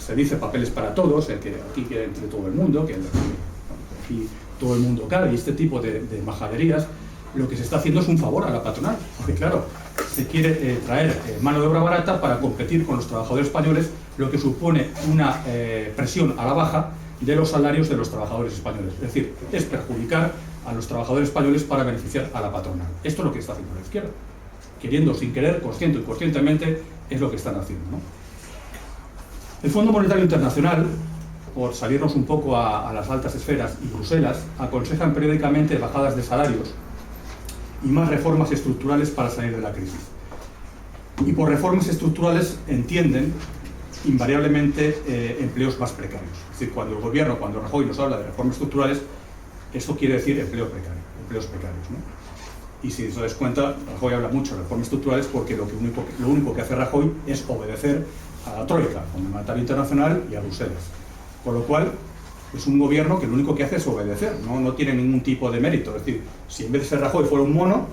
se dice papeles para todos, el que aquí quiere entre todo el mundo, que aquí todo el mundo cabe, y este tipo de majaderías, lo que se está haciendo es un favor a la patronal, porque claro, se quiere traer mano de obra barata para competir con los trabajadores españoles, lo que supone una presión a la baja de los salarios de los trabajadores españoles. Es decir, es perjudicar a los trabajadores españoles para beneficiar a la patronal. Esto es lo que está haciendo la izquierda. Queriendo, sin querer, consciente y conscientemente, es lo que están haciendo, ¿no? El Fondo Monetario Internacional, por salirnos un poco a las altas esferas, y Bruselas, aconsejan periódicamente bajadas de salarios y más reformas estructurales para salir de la crisis. Y por reformas estructurales entienden invariablemente empleos más precarios. Es decir, cuando el gobierno, cuando Rajoy nos habla de reformas estructurales, eso quiere decir empleos precarios, ¿no? Y si os dais cuenta, Rajoy habla mucho de reformas estructurales porque lo único que hace Rajoy es obedecer a la Troika, al Fondo Monetario Internacional y a Bruselas. Con lo cual, es un gobierno que lo único que hace es obedecer, no tiene ningún tipo de mérito. Es decir, si en vez de ser Rajoy fuera un mono,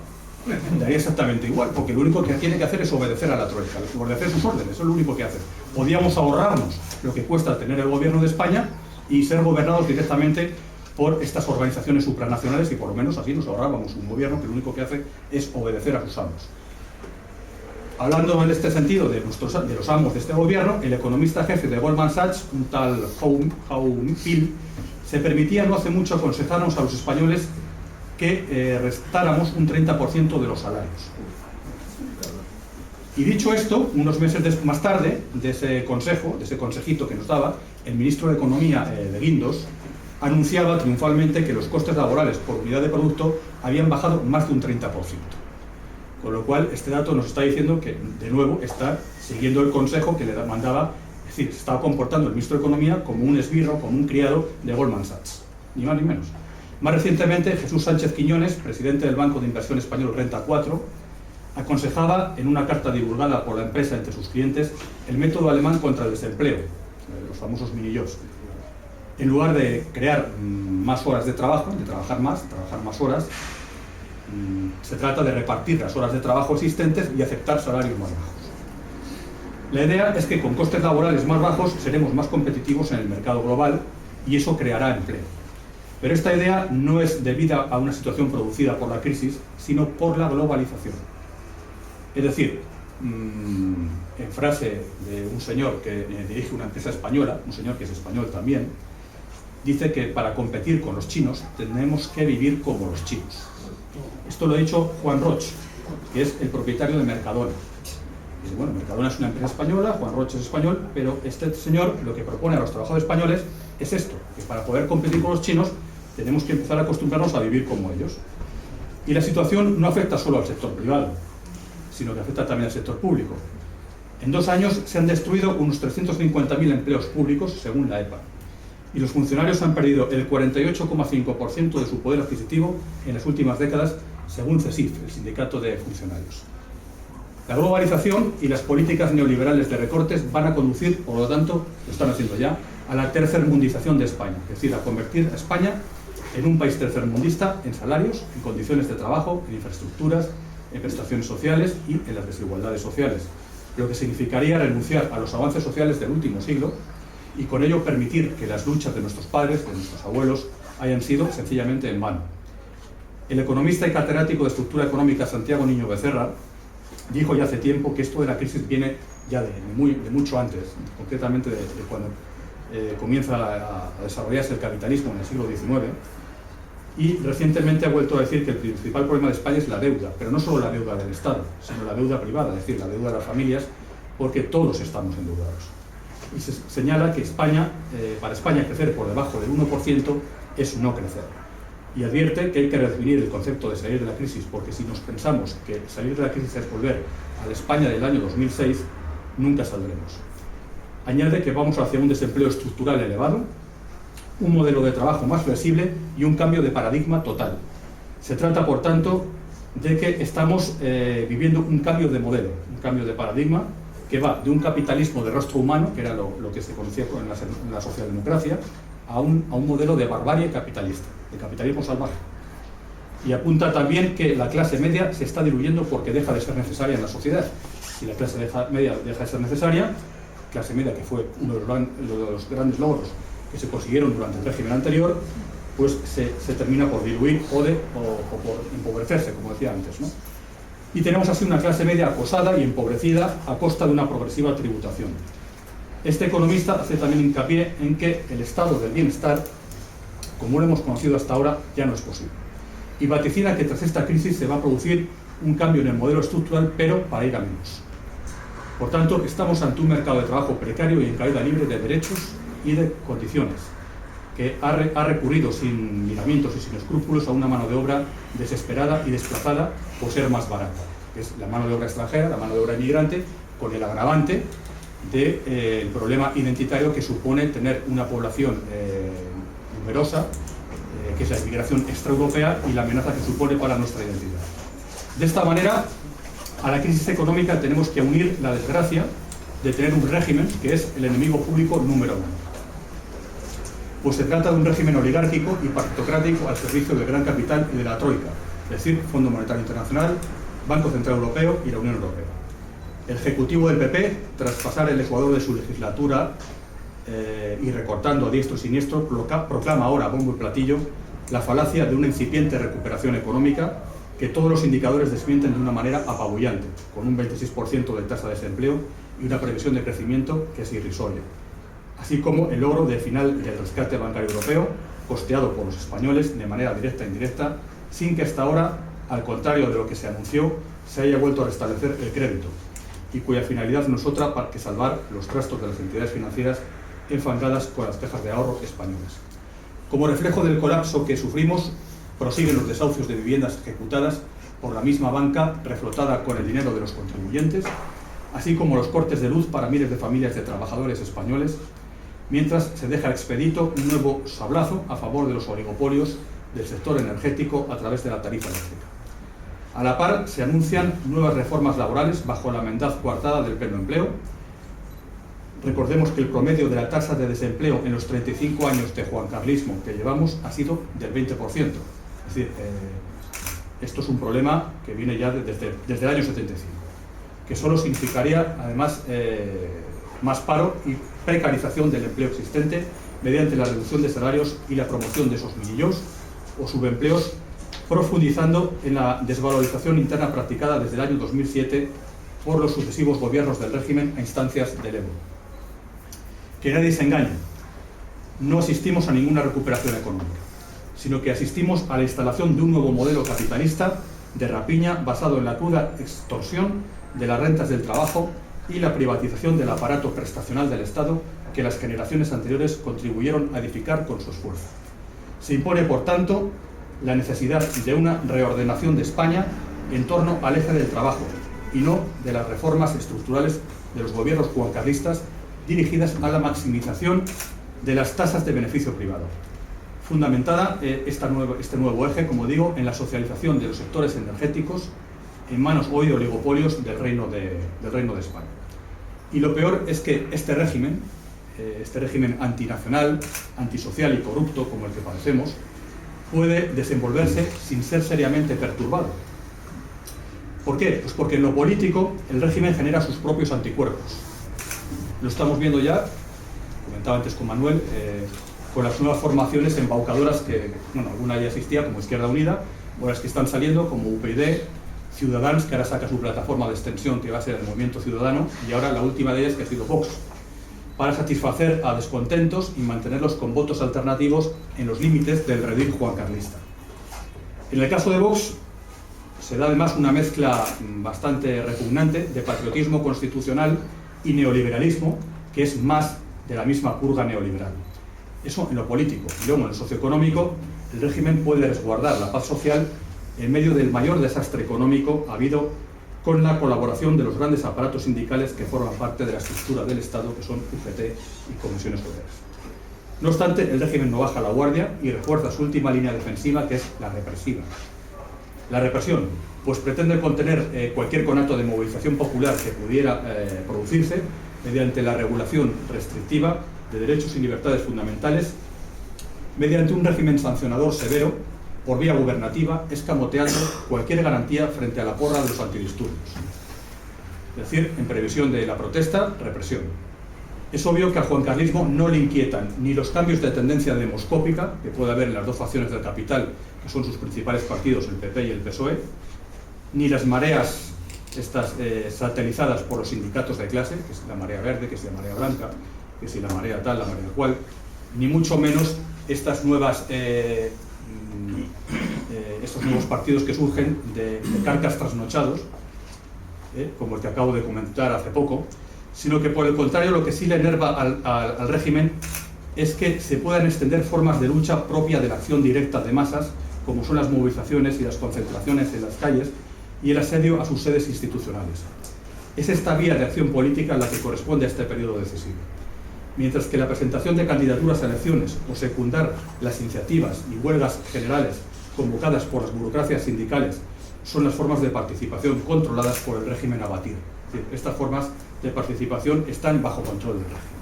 daría exactamente igual, porque lo único que tiene que hacer es obedecer a la Troika, obedecer sus órdenes, eso es lo único que hace. Podríamos ahorrarnos lo que cuesta tener el gobierno de España y ser gobernados directamente por estas organizaciones supranacionales, y por lo menos así nos ahorrábamos un gobierno que lo único que hace es obedecer a sus amos. Hablando en este sentido de los amos de este gobierno, el economista jefe de Goldman Sachs, un tal Howell Phil, se permitía no hace mucho aconsejarnos a los españoles que restáramos un 30% de los salarios. Y dicho esto, unos meses más tarde, de ese consejito que nos daba, el ministro de Economía de Guindos anunciaba triunfalmente que los costes laborales por unidad de producto habían bajado más de un 30%. Con lo cual, este dato nos está diciendo que, de nuevo, está siguiendo el consejo que le mandaba, es decir, se estaba comportando el ministro de Economía como un esbirro, como un criado de Goldman Sachs, ni más ni menos. Más recientemente, Jesús Sánchez Quiñones, presidente del Banco de Inversión Español Renta 4, aconsejaba en una carta divulgada por la empresa entre sus clientes el método alemán contra el desempleo, los famosos mini-jobs. En lugar de crear más horas de trabajo, de trabajar más horas, se trata de repartir las horas de trabajo existentes y aceptar salarios más bajos. La idea es que con costes laborales más bajos seremos más competitivos en el mercado global y eso creará empleo. Pero esta idea no es debida a una situación producida por la crisis, sino por la globalización. Es decir, en frase de un señor que dirige una empresa española, un señor que es español también, dice que para competir con los chinos tenemos que vivir como los chinos. Esto lo ha dicho Juan Roch, que es el propietario de Mercadona. Dice, bueno, Mercadona es una empresa española, Juan Roch es español, pero este señor lo que propone a los trabajadores españoles es esto, que para poder competir con los chinos tenemos que empezar a acostumbrarnos a vivir como ellos. Y la situación no afecta solo al sector privado, sino que afecta también al sector público. En 2 años se han destruido unos 350.000 empleos públicos, según la EPA. Y los funcionarios han perdido el 48,5% de su poder adquisitivo en las últimas décadas, según CESIF, el sindicato de funcionarios. La globalización y las políticas neoliberales de recortes van a conducir, por lo tanto, lo están haciendo ya, a la tercermundización de España, es decir, a convertir a España en un país tercermundista en salarios, en condiciones de trabajo, en infraestructuras, en prestaciones sociales y en las desigualdades sociales, lo que significaría renunciar a los avances sociales del último siglo y con ello permitir que las luchas de nuestros padres, de nuestros abuelos, hayan sido sencillamente en vano. El economista y catedrático de estructura económica Santiago Niño Becerra dijo ya hace tiempo que esto de la crisis viene ya de mucho antes, concretamente de cuando comienza a desarrollarse el capitalismo en el siglo XIX, y recientemente ha vuelto a decir que el principal problema de España es la deuda, pero no solo la deuda del Estado, sino la deuda privada, es decir, la deuda de las familias, porque todos estamos endeudados. Y se señala que para España crecer por debajo del 1% es no crecer. Y advierte que hay que redefinir el concepto de salir de la crisis, porque si nos pensamos que salir de la crisis es volver a la España del año 2006, nunca saldremos. Añade que vamos hacia un desempleo estructural elevado, un modelo de trabajo más flexible y un cambio de paradigma total. Se trata, por tanto, de que estamos viviendo un cambio de modelo, un cambio de paradigma que va de un capitalismo de rostro humano, que era lo que se conocía en la socialdemocracia, a un modelo de barbarie capitalista, de capitalismo salvaje. Y apunta también que la clase media se está diluyendo porque deja de ser necesaria en la sociedad. Si la clase media deja de ser necesaria, clase media, que fue uno de los grandes logros que se consiguieron durante el régimen anterior, pues se termina por diluir o por empobrecerse, como decía antes, ¿no? Y tenemos así una clase media acosada y empobrecida a costa de una progresiva tributación. Este economista hace también hincapié en que el estado del bienestar, como lo hemos conocido hasta ahora, ya no es posible. Y vaticina que tras esta crisis se va a producir un cambio en el modelo estructural, pero para ir a menos. Por tanto, estamos ante un mercado de trabajo precario y en caída libre de derechos y de condiciones, que ha recurrido sin miramientos y sin escrúpulos a una mano de obra desesperada y desplazada por ser más barata, que es la mano de obra extranjera, la mano de obra inmigrante, con el agravante del problema identitario que supone tener una población numerosa, que es la inmigración extraeuropea, y la amenaza que supone para nuestra identidad. De esta manera, a la crisis económica tenemos que unir la desgracia de tener un régimen que es el enemigo público número uno. Pues se trata de un régimen oligárquico y partitocrático al servicio del gran capital y de la Troika, es decir, Fondo Monetario Internacional, Banco Central Europeo y la Unión Europea. El ejecutivo del PP, tras pasar el ecuador de su legislatura y recortando a diestro y siniestro, proclama ahora a bombo y platillo la falacia de una incipiente recuperación económica que todos los indicadores desmienten de una manera apabullante, con un 26% de tasa de desempleo y una previsión de crecimiento que es irrisoria, así como el logro del final del rescate bancario europeo, costeado por los españoles de manera directa e indirecta, sin que hasta ahora, al contrario de lo que se anunció, se haya vuelto a restablecer el crédito, y cuya finalidad no es otra que salvar los trastos de las entidades financieras enfangadas con las cajas de ahorro españolas. Como reflejo del colapso que sufrimos, prosiguen los desahucios de viviendas ejecutadas por la misma banca reflotada con el dinero de los contribuyentes, así como los cortes de luz para miles de familias de trabajadores españoles, mientras se deja expedito un nuevo sablazo a favor de los oligopolios del sector energético a través de la tarifa eléctrica. A la par, se anuncian nuevas reformas laborales bajo la mendaz coartada del pleno empleo. Recordemos que el promedio de la tasa de desempleo en los 35 años de juancarlismo que llevamos ha sido del 20%. Es decir, esto es un problema que viene ya desde el año 75, que solo significaría, además, más paro y precarización del empleo existente mediante la reducción de salarios y la promoción de esos minijobs o subempleos, profundizando en la desvalorización interna practicada desde el año 2007 por los sucesivos gobiernos del régimen a instancias del Evo. Que nadie se engañe, no asistimos a ninguna recuperación económica, sino que asistimos a la instalación de un nuevo modelo capitalista de rapiña basado en la cruda extorsión de las rentas del trabajo y la privatización del aparato prestacional del Estado que las generaciones anteriores contribuyeron a edificar con su esfuerzo. Se impone, por tanto, la necesidad de una reordenación de España en torno al eje del trabajo y no de las reformas estructurales de los gobiernos juancarlistas dirigidas a la maximización de las tasas de beneficio privado. Fundamentada este nuevo eje, como digo, en la socialización de los sectores energéticos en manos hoy de oligopolios del Reino de España. Y lo peor es que este régimen antinacional, antisocial y corrupto, como el que padecemos, puede desenvolverse sin ser seriamente perturbado. ¿Por qué? Pues porque en lo político el régimen genera sus propios anticuerpos. Lo estamos viendo ya, comentaba antes con Manuel, con las nuevas formaciones embaucadoras que, bueno, alguna ya existía, como Izquierda Unida, o las que están saliendo, como UPyD, Ciudadanos, que ahora saca su plataforma de extensión, que va a ser el Movimiento Ciudadano, y ahora la última de ellas, que ha sido Vox, para satisfacer a descontentos y mantenerlos con votos alternativos en los límites del redil juancarlista. En el caso de Vox, se da además una mezcla bastante repugnante de patriotismo constitucional y neoliberalismo, que es más de la misma purga neoliberal. Eso en lo político. Y luego en lo socioeconómico, el régimen puede resguardar la paz social en medio del mayor desastre económico habido, con la colaboración de los grandes aparatos sindicales que forman parte de la estructura del Estado, que son UGT y comisiones obreras. No obstante, el régimen no baja la guardia y refuerza su última línea defensiva, que es la represiva. La represión, pues pretende contener cualquier conato de movilización popular que pudiera producirse mediante la regulación restrictiva de derechos y libertades fundamentales, mediante un régimen sancionador severo por vía gubernativa, escamoteando cualquier garantía frente a la porra de los antidisturbios. Es decir, en previsión de la protesta, represión. Es obvio que al juancarlismo no le inquietan ni los cambios de tendencia demoscópica que puede haber en las dos facciones del capital, que son sus principales partidos, el PP y el PSOE, ni las mareas estas satelizadas por los sindicatos de clase, que es la marea verde, que es la marea blanca, que es la marea tal, la marea cual, ni mucho menos estas nuevas, estos nuevos partidos que surgen de carcas trasnochados, como el que acabo de comentar hace poco, sino que por el contrario lo que sí le enerva al régimen es que se puedan extender formas de lucha propia de la acción directa de masas, como son las movilizaciones y las concentraciones en las calles y el asedio a sus sedes institucionales. Es esta vía de acción política la que corresponde a este periodo decisivo. Mientras que la presentación de candidaturas a elecciones o secundar las iniciativas y huelgas generales convocadas por las burocracias sindicales son las formas de participación controladas por el régimen a batir. Es decir, estas formas de participación están bajo control del régimen.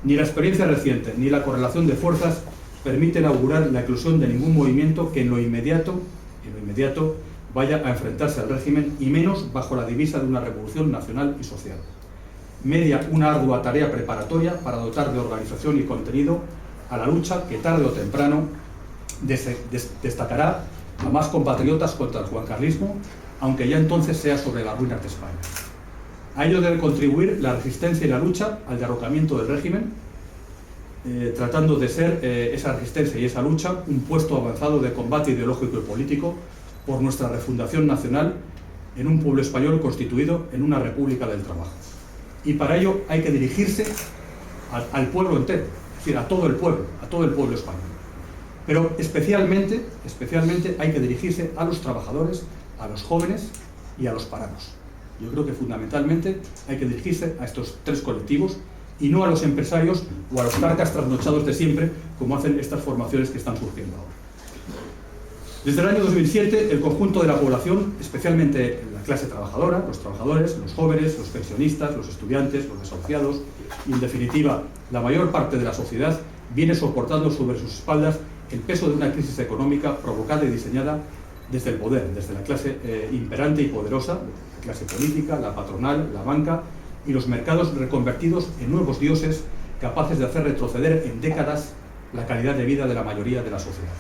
Ni la experiencia reciente ni la correlación de fuerzas permiten augurar la eclosión de ningún movimiento que en lo inmediato vaya a enfrentarse al régimen, y menos bajo la divisa de una revolución nacional y social. Media una ardua tarea preparatoria para dotar de organización y contenido a la lucha que tarde o temprano destacará a más compatriotas contra el juancarlismo, aunque ya entonces sea sobre las ruinas de España. A ello debe contribuir la resistencia y la lucha al derrocamiento del régimen, tratando de ser esa resistencia y esa lucha un puesto avanzado de combate ideológico y político por nuestra refundación nacional en un pueblo español constituido en una república del trabajo. Y para ello hay que dirigirse al pueblo entero, es decir, a todo el pueblo español. Pero especialmente hay que dirigirse a los trabajadores, a los jóvenes y a los parados. Yo creo que fundamentalmente hay que dirigirse a estos tres colectivos y no a los empresarios o a los carcas trasnochados de siempre, como hacen estas formaciones que están surgiendo ahora. Desde el año 2007, el conjunto de la población, especialmente la clase trabajadora, los trabajadores, los jóvenes, los pensionistas, los estudiantes, los desahuciados y, en definitiva, la mayor parte de la sociedad, viene soportando sobre sus espaldas el peso de una crisis económica provocada y diseñada desde el poder, desde la clase imperante y poderosa, la clase política, la patronal, la banca y los mercados reconvertidos en nuevos dioses capaces de hacer retroceder en décadas la calidad de vida de la mayoría de la sociedad.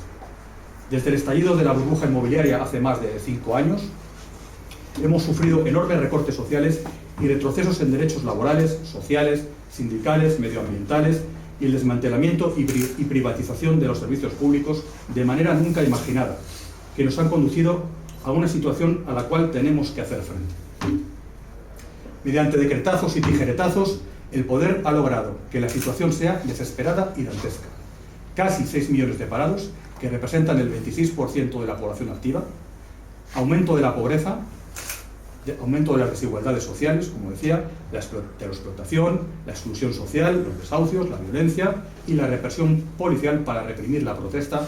Desde el estallido de la burbuja inmobiliaria hace más de 5 años, hemos sufrido enormes recortes sociales y retrocesos en derechos laborales, sociales, sindicales, medioambientales y el desmantelamiento y privatización de los servicios públicos de manera nunca imaginada, que nos han conducido a una situación a la cual tenemos que hacer frente. Mediante decretazos y tijeretazos, el poder ha logrado que la situación sea desesperada y dantesca. Casi 6 millones de parados, que representan el 26% de la población activa, aumento de la pobreza, aumento de las desigualdades sociales, como decía, de la explotación, la exclusión social, los desahucios, la violencia y la represión policial para reprimir la protesta,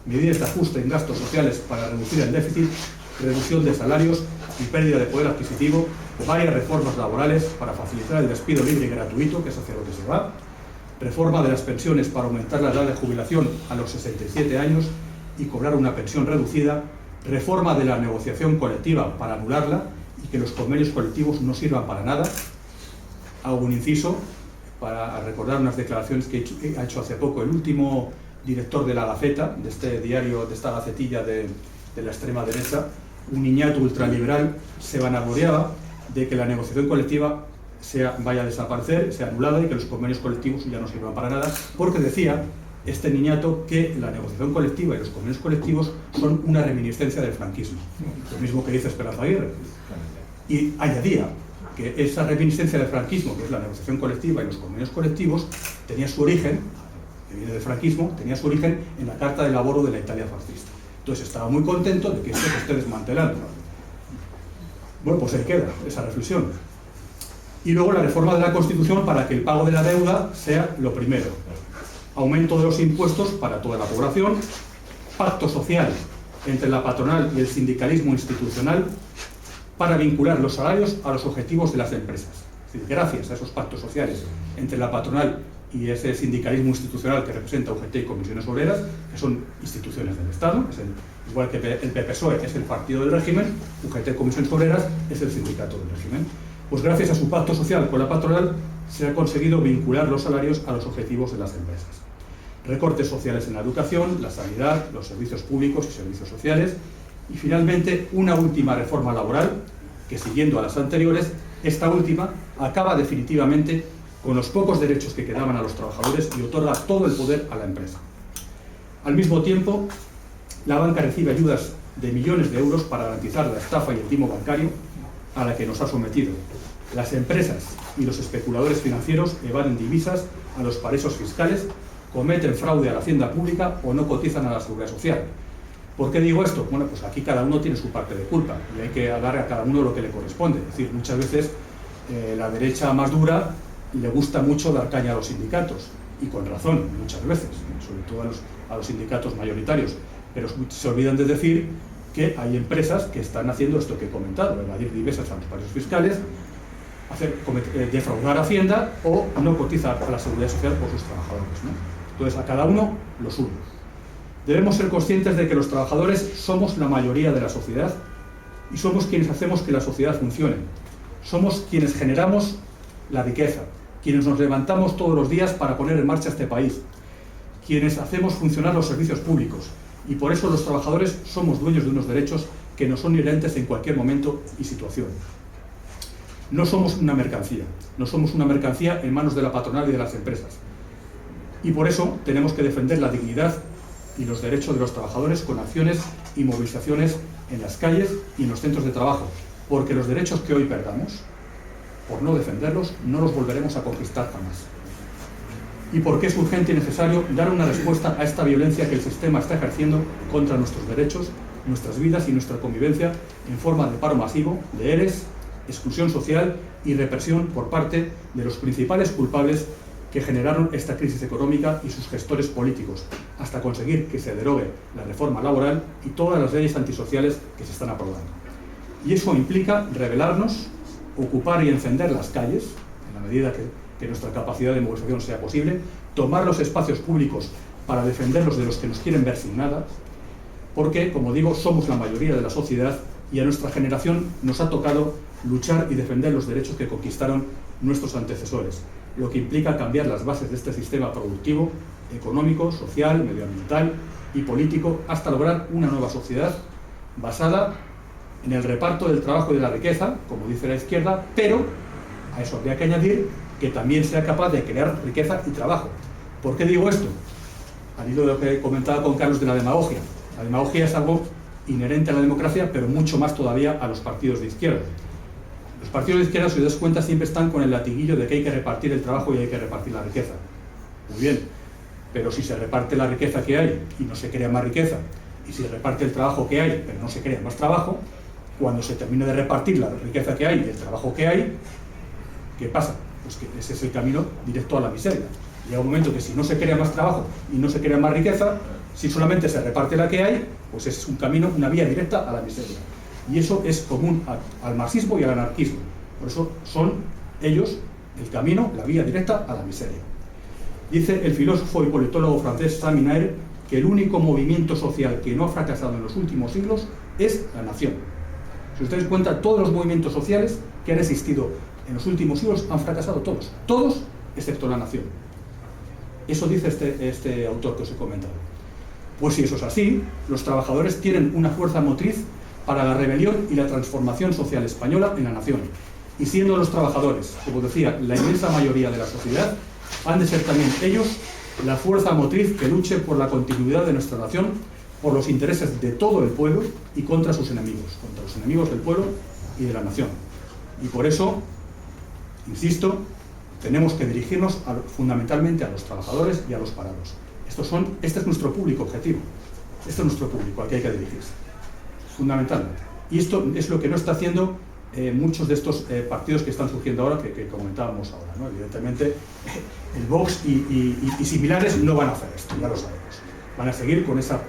medidas de ajuste en gastos sociales para reducir el déficit, reducción de salarios y pérdida de poder adquisitivo, varias reformas laborales para facilitar el despido libre y gratuito, que es hacia lo que se va, reforma de las pensiones para aumentar la edad de jubilación a los 67 años y cobrar una pensión reducida, reforma de la negociación colectiva para anularla y que los convenios colectivos no sirvan para nada. Hago un inciso para recordar unas declaraciones que ha hecho hace poco el último director de La Gaceta, de este diario, de esta gacetilla de la extrema derecha, un niñato ultraliberal, se vanagloriaba de que la negociación colectiva vaya a desaparecer, sea anulada y que los convenios colectivos ya no sirvan para nada, porque decía este niñato que la negociación colectiva y los convenios colectivos son una reminiscencia del franquismo, lo mismo que dice Esperanza Aguirre. Y añadía que esa reminiscencia del franquismo, que es la negociación colectiva y los convenios colectivos, tenía su origen, que viene del franquismo, tenía su origen en la Carta de Laboro de la Italia fascista. Entonces estaba muy contento de que esto se esté desmantelando. Bueno, pues ahí queda esa reflexión. Y luego la reforma de la Constitución para que el pago de la deuda sea lo primero. Aumento de los impuestos para toda la población, pacto social entre la patronal y el sindicalismo institucional para vincular los salarios a los objetivos de las empresas. Es decir, gracias a esos pactos sociales entre la patronal y ese sindicalismo institucional que representa UGT y comisiones obreras, que son instituciones del Estado, igual que el PPSOE es el partido del régimen, UGT, comisiones obreras, es el sindicato del régimen. Pues gracias a su pacto social con la patronal se ha conseguido vincular los salarios a los objetivos de las empresas. Recortes sociales en la educación, la sanidad, los servicios públicos y servicios sociales, y finalmente una última reforma laboral que, siguiendo a las anteriores, esta última acaba definitivamente con los pocos derechos que quedaban a los trabajadores y otorga todo el poder a la empresa. Al mismo tiempo, la banca recibe ayudas de millones de euros para garantizar la estafa y el timo bancario a la que nos ha sometido. Las empresas y los especuladores financieros evaden divisas a los paraísos fiscales, cometen fraude a la hacienda pública o no cotizan a la seguridad social. ¿Por qué digo esto? Bueno, pues aquí cada uno tiene su parte de culpa y hay que dar a cada uno lo que le corresponde. Es decir, muchas veces la derecha más dura le gusta mucho dar caña a los sindicatos, y con razón, muchas veces, sobre todo a los sindicatos mayoritarios, pero se olvidan de decir que hay empresas que están haciendo esto que he comentado: evadir divisas a los paraísos fiscales, defraudar a Hacienda o no cotizar a la seguridad social por sus trabajadores, ¿no? Entonces, a cada uno lo suyo. Debemos ser conscientes de que los trabajadores somos la mayoría de la sociedad y somos quienes hacemos que la sociedad funcione. Somos quienes generamos la riqueza, quienes nos levantamos todos los días para poner en marcha este país, quienes hacemos funcionar los servicios públicos, y por eso los trabajadores somos dueños de unos derechos que nos son inherentes en cualquier momento y situación. No somos una mercancía, no somos una mercancía en manos de la patronal y de las empresas. Y por eso tenemos que defender la dignidad y los derechos de los trabajadores con acciones y movilizaciones en las calles y en los centros de trabajo, porque los derechos que hoy perdamos, por no defenderlos, no los volveremos a conquistar jamás. Y porque es urgente y necesario dar una respuesta a esta violencia que el sistema está ejerciendo contra nuestros derechos, nuestras vidas y nuestra convivencia en forma de paro masivo, de ERES, exclusión social y represión por parte de los principales culpables que generaron esta crisis económica y sus gestores políticos, hasta conseguir que se derogue la reforma laboral y todas las leyes antisociales que se están aprobando. Y eso implica rebelarnos, ocupar y encender las calles, en la medida que nuestra capacidad de movilización sea posible, tomar los espacios públicos para defenderlos de los que nos quieren ver sin nada, porque, como digo, somos la mayoría de la sociedad y a nuestra generación nos ha tocado luchar y defender los derechos que conquistaron nuestros antecesores, lo que implica cambiar las bases de este sistema productivo, económico, social, medioambiental y político hasta lograr una nueva sociedad basada en el reparto del trabajo y de la riqueza, como dice la izquierda, pero a eso habría que añadir que también sea capaz de crear riqueza y trabajo. ¿Por qué digo esto? Al hilo de lo que comentaba con Carlos de la demagogia. La demagogia es algo inherente a la democracia, pero mucho más todavía a los partidos de izquierda. Los partidos de izquierda, si os das cuenta, siempre están con el latiguillo de que hay que repartir el trabajo y hay que repartir la riqueza. Muy bien, pero si se reparte la riqueza que hay y no se crea más riqueza, y si se reparte el trabajo que hay pero no se crea más trabajo, cuando se termine de repartir la riqueza que hay y el trabajo que hay, ¿qué pasa? Pues que ese es el camino directo a la miseria. Llega un momento que si no se crea más trabajo y no se crea más riqueza, si solamente se reparte la que hay, pues es un camino, una vía directa a la miseria. Y eso es común al marxismo y al anarquismo. Por eso son ellos el camino, la vía directa a la miseria. Dice el filósofo y politólogo francés Sami Naer que el único movimiento social que no ha fracasado en los últimos siglos es la nación. Si os dais cuenta, todos los movimientos sociales que han existido en los últimos siglos han fracasado todos excepto la nación. Eso dice este autor que os he comentado. Pues si eso es así, los trabajadores tienen una fuerza motriz para la rebelión y la transformación social española en la nación. Y siendo los trabajadores, como decía, la inmensa mayoría de la sociedad, han de ser también ellos la fuerza motriz que luche por la continuidad de nuestra nación, por los intereses de todo el pueblo y contra sus enemigos, contra los enemigos del pueblo y de la nación. Y por eso, insisto, tenemos que dirigirnos fundamentalmente a los trabajadores y a los parados. Este es nuestro público objetivo, este es nuestro público al que hay que dirigirse, fundamentalmente. Y esto es lo que no está haciendo muchos de estos partidos que están surgiendo ahora, que comentábamos ahora, ¿no? Evidentemente, el Vox y similares no van a hacer esto, ya lo sabemos. Van a seguir con esa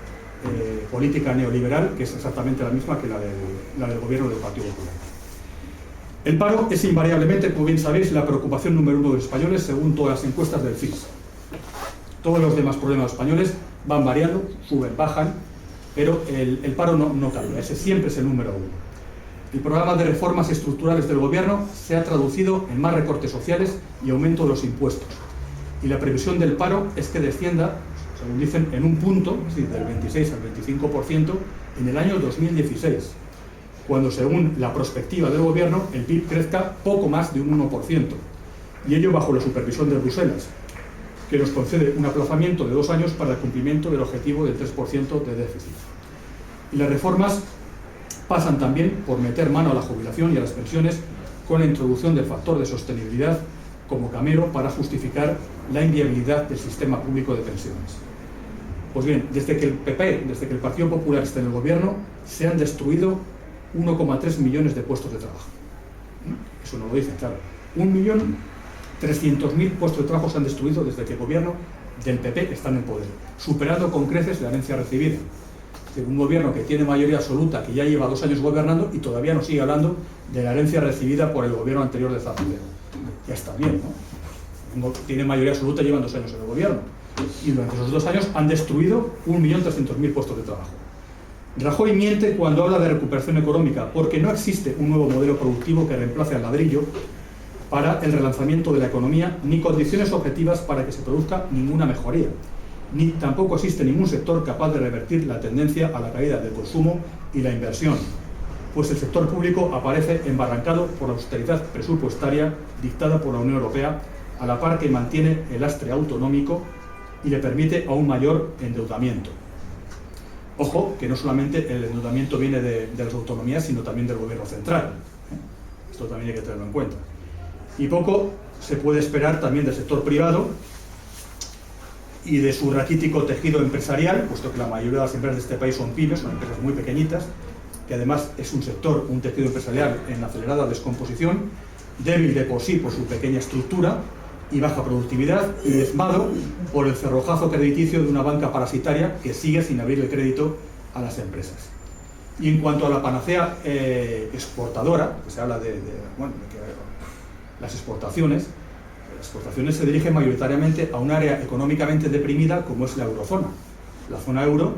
política neoliberal, que es exactamente la misma que la del gobierno del Partido Popular. El paro es invariablemente, como bien sabéis, la preocupación número uno de los españoles, según todas las encuestas del CIS. Todos los demás problemas españoles van variando, suben, bajan, pero el paro no cambia, ese siempre es el número uno. El programa de reformas estructurales del Gobierno se ha traducido en más recortes sociales y aumento de los impuestos. Y la previsión del paro es que descienda, según dicen, en un punto, es decir, del 26 al 25% en el año 2016, cuando, según la prospectiva del Gobierno, el PIB crezca poco más de un 1%, y ello bajo la supervisión de Bruselas, que nos concede un aplazamiento de 2 años para el cumplimiento del objetivo del 3% de déficit. Y las reformas pasan también por meter mano a la jubilación y a las pensiones con la introducción del factor de sostenibilidad como camelo para justificar la inviabilidad del sistema público de pensiones. Pues bien, desde que el PP, desde que el Partido Popular está en el Gobierno, se han destruido 1,3 millones de puestos de trabajo. Eso no lo dicen, claro. 1.300.000 puestos de trabajo se han destruido desde que el Gobierno del PP está en el poder, superando con creces la herencia recibida. De un Gobierno que tiene mayoría absoluta, que ya lleva 2 años gobernando y todavía nos sigue hablando de la herencia recibida por el Gobierno anterior de Zapatero. Ya está bien, ¿no? Tiene mayoría absoluta, llevan 2 años en el Gobierno. Y durante esos 2 años han destruido 1.300.000 puestos de trabajo. Rajoy miente cuando habla de recuperación económica, porque no existe un nuevo modelo productivo que reemplace al ladrillo para el relanzamiento de la economía, ni condiciones objetivas para que se produzca ninguna mejoría, ni tampoco existe ningún sector capaz de revertir la tendencia a la caída del consumo y la inversión, pues el sector público aparece embarrancado por la austeridad presupuestaria dictada por la Unión Europea, a la par que mantiene el lastre autonómico y le permite aún mayor endeudamiento. Ojo, que no solamente el endeudamiento viene de las autonomías, sino también del Gobierno central. Esto también hay que tenerlo en cuenta. Y poco se puede esperar también del sector privado y de su raquítico tejido empresarial, puesto que la mayoría de las empresas de este país son pymes, son empresas muy pequeñitas, que además es un sector, un tejido empresarial en acelerada descomposición, débil de por sí por su pequeña estructura y baja productividad, y diezmado por el cerrojazo crediticio de una banca parasitaria que sigue sin abrir el crédito a las empresas. Y en cuanto a la panacea exportadora, que se habla de las exportaciones se dirigen mayoritariamente a un área económicamente deprimida como es la eurozona, la zona euro,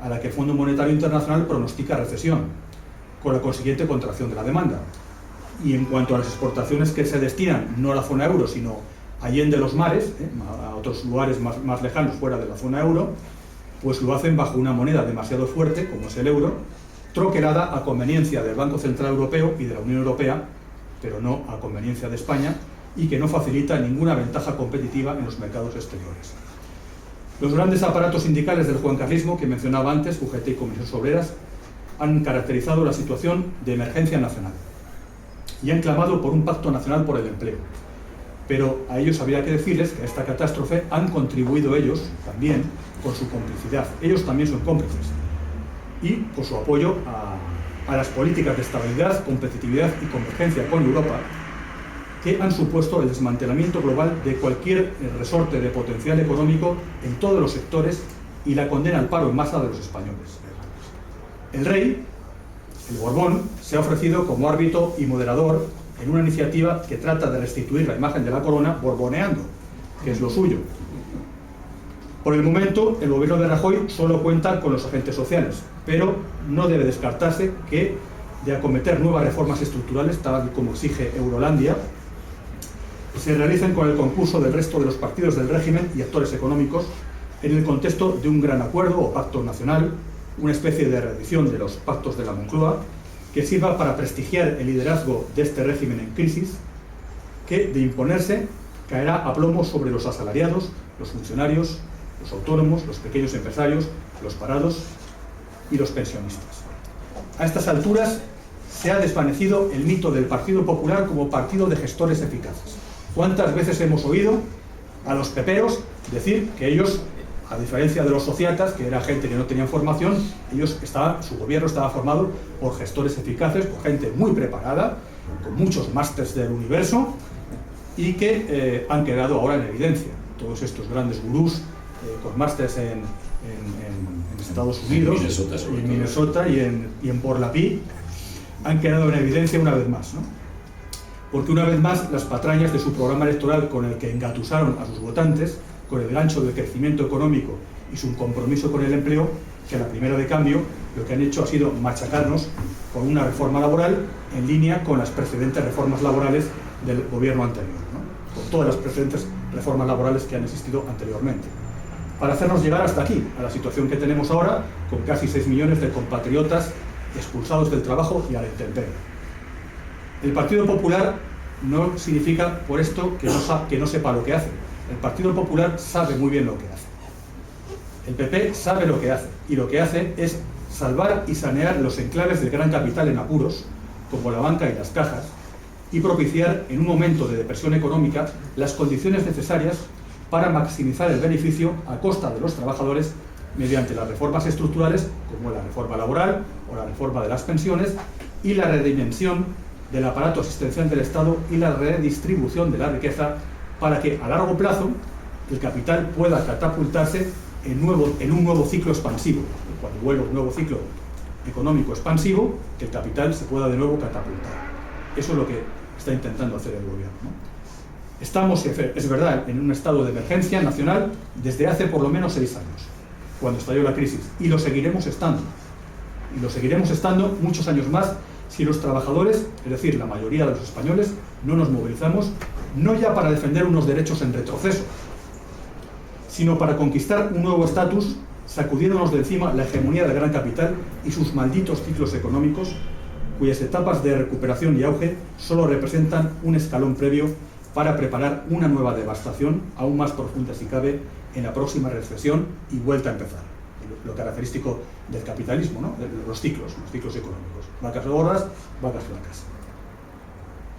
a la que el Fondo Monetario Internacional pronostica recesión, con la consiguiente contracción de la demanda. Y en cuanto a las exportaciones que se destinan no a la zona euro, sino allende los mares, a otros lugares más lejanos fuera de la zona euro, pues lo hacen bajo una moneda demasiado fuerte, como es el euro, troquelada a conveniencia del Banco Central Europeo y de la Unión Europea, pero no a conveniencia de España, y que no facilita ninguna ventaja competitiva en los mercados exteriores. Los grandes aparatos sindicales del juancarlismo que mencionaba antes, UGT y Comisiones Obreras, han caracterizado la situación de emergencia nacional y han clamado por un pacto nacional por el empleo. Pero a ellos habría que decirles que a esta catástrofe han contribuido ellos también con su complicidad. Ellos también son cómplices. Y por su apoyo a las políticas de estabilidad, competitividad y convergencia con Europa, que han supuesto el desmantelamiento global de cualquier resorte de potencial económico en todos los sectores y la condena al paro en masa de los españoles. El rey, el Borbón, se ha ofrecido como árbitro y moderador en una iniciativa que trata de restituir la imagen de la corona borboneando, que es lo suyo. Por el momento, el gobierno de Rajoy solo cuenta con los agentes sociales, pero no debe descartarse que de acometer nuevas reformas estructurales, tal como exige Eurolandia, se realicen con el concurso del resto de los partidos del régimen y actores económicos en el contexto de un gran acuerdo o pacto nacional, una especie de reedición de los pactos de la Moncloa, que sirva para prestigiar el liderazgo de este régimen en crisis, que, de imponerse, caerá a plomo sobre los asalariados, los funcionarios, los autónomos, los pequeños empresarios, los parados y los pensionistas. A estas alturas se ha desvanecido el mito del Partido Popular como partido de gestores eficaces. ¿Cuántas veces hemos oído a los peperos decir que ellos, a diferencia de los sociatas, que era gente que no tenía formación, su gobierno estaba formado por gestores eficaces, por gente muy preparada, con muchos másters del universo, y que han quedado ahora en evidencia? Todos estos grandes gurús con másters en Estados Unidos, en Minnesota y en Porlapí, han quedado en evidencia una vez más, ¿no? Porque una vez más las patrañas de su programa electoral, con el que engatusaron a sus votantes, con el gancho del crecimiento económico y su compromiso con el empleo, que a la primera de cambio lo que han hecho ha sido machacarnos con una reforma laboral en línea con las precedentes reformas laborales del gobierno anterior, ¿no? Con todas las precedentes reformas laborales que han existido anteriormente, para hacernos llegar hasta aquí, a la situación que tenemos ahora, con casi 6 millones de compatriotas expulsados del trabajo y a la intemperie. El Partido Popular no significa por esto que no sepa lo que hace. El Partido Popular sabe muy bien lo que hace. El PP sabe lo que hace, y lo que hace es salvar y sanear los enclaves del gran capital en apuros, como la banca y las cajas, y propiciar, en un momento de depresión económica, las condiciones necesarias para maximizar el beneficio a costa de los trabajadores mediante las reformas estructurales, como la reforma laboral o la reforma de las pensiones, y la redimensión del aparato asistencial del Estado y la redistribución de la riqueza, para que a largo plazo el capital pueda catapultarse en un nuevo ciclo expansivo. Y cuando vuelva un nuevo ciclo económico expansivo, que el capital se pueda de nuevo catapultar. Eso es lo que está intentando hacer el gobierno, ¿no? Estamos, es verdad, en un estado de emergencia nacional desde hace por lo menos 6 años, cuando estalló la crisis, y lo seguiremos estando. Y lo seguiremos estando muchos años más si los trabajadores, es decir, la mayoría de los españoles, no nos movilizamos, no ya para defender unos derechos en retroceso, sino para conquistar un nuevo estatus, sacudiéndonos de encima la hegemonía del gran capital y sus malditos ciclos económicos, cuyas etapas de recuperación y auge solo representan un escalón previo para preparar una nueva devastación, aún más profunda si cabe, en la próxima recesión y vuelta a empezar. Lo característico del capitalismo, ¿no? Los ciclos económicos. Vacas gordas, vacas flacas.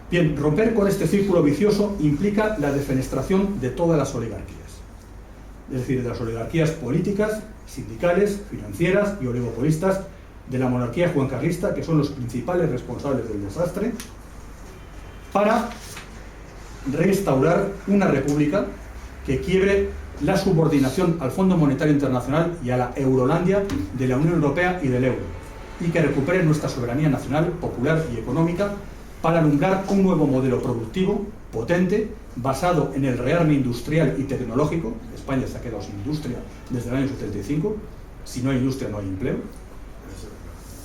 Bien, romper con este círculo vicioso implica la defenestración de todas las oligarquías. Es decir, de las oligarquías políticas, sindicales, financieras y oligopolistas de la monarquía juancarlista, que son los principales responsables del desastre, para restaurar una república que quiebre la subordinación al Fondo Monetario Internacional y a la Eurolandia de la Unión Europea y del euro, y que recupere nuestra soberanía nacional, popular y económica para alumbrar un nuevo modelo productivo, potente, basado en el rearme industrial y tecnológico. España se ha quedado sin industria desde el año 75, si no hay industria no hay empleo,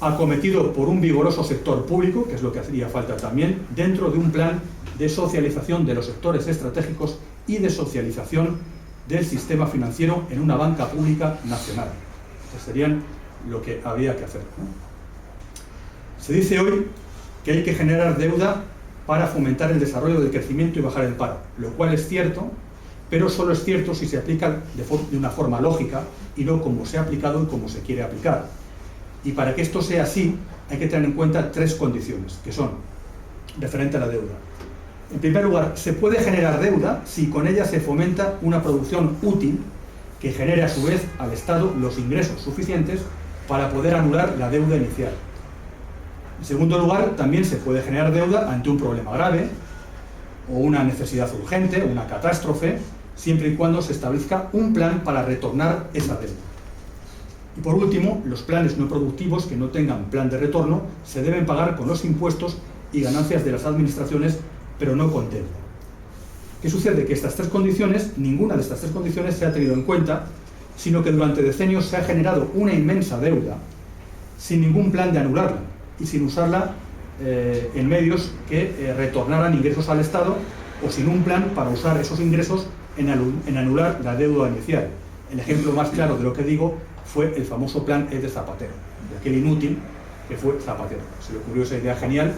acometido por un vigoroso sector público, que es lo que hacía falta también, dentro de un plan de socialización de los sectores estratégicos y de socialización del sistema financiero en una banca pública nacional. Que serían lo que habría que hacer, ¿no? Se dice hoy que hay que generar deuda para fomentar el desarrollo del crecimiento y bajar el paro, lo cual es cierto, pero solo es cierto si se aplica de una forma lógica y no como se ha aplicado y como se quiere aplicar. Y para que esto sea así, hay que tener en cuenta 3 condiciones, que son referente a la deuda. En primer lugar, se puede generar deuda si con ella se fomenta una producción útil que genere a su vez al Estado los ingresos suficientes para poder anular la deuda inicial. En segundo lugar, también se puede generar deuda ante un problema grave o una necesidad urgente, una catástrofe, siempre y cuando se establezca un plan para retornar esa deuda. Y por último, los planes no productivos que no tengan plan de retorno se deben pagar con los impuestos y ganancias de las administraciones, pero no con deuda. ¿Qué sucede? Que estas 3 condiciones, ninguna de estas 3 condiciones se ha tenido en cuenta, sino que durante decenios se ha generado una inmensa deuda sin ningún plan de anularla y sin usarla en medios que retornaran ingresos al Estado, o sin un plan para usar esos ingresos en anular la deuda inicial. El ejemplo más claro de lo que digo fue el famoso plan E de Zapatero, de aquel inútil que fue Zapatero. Se le ocurrió esa idea genial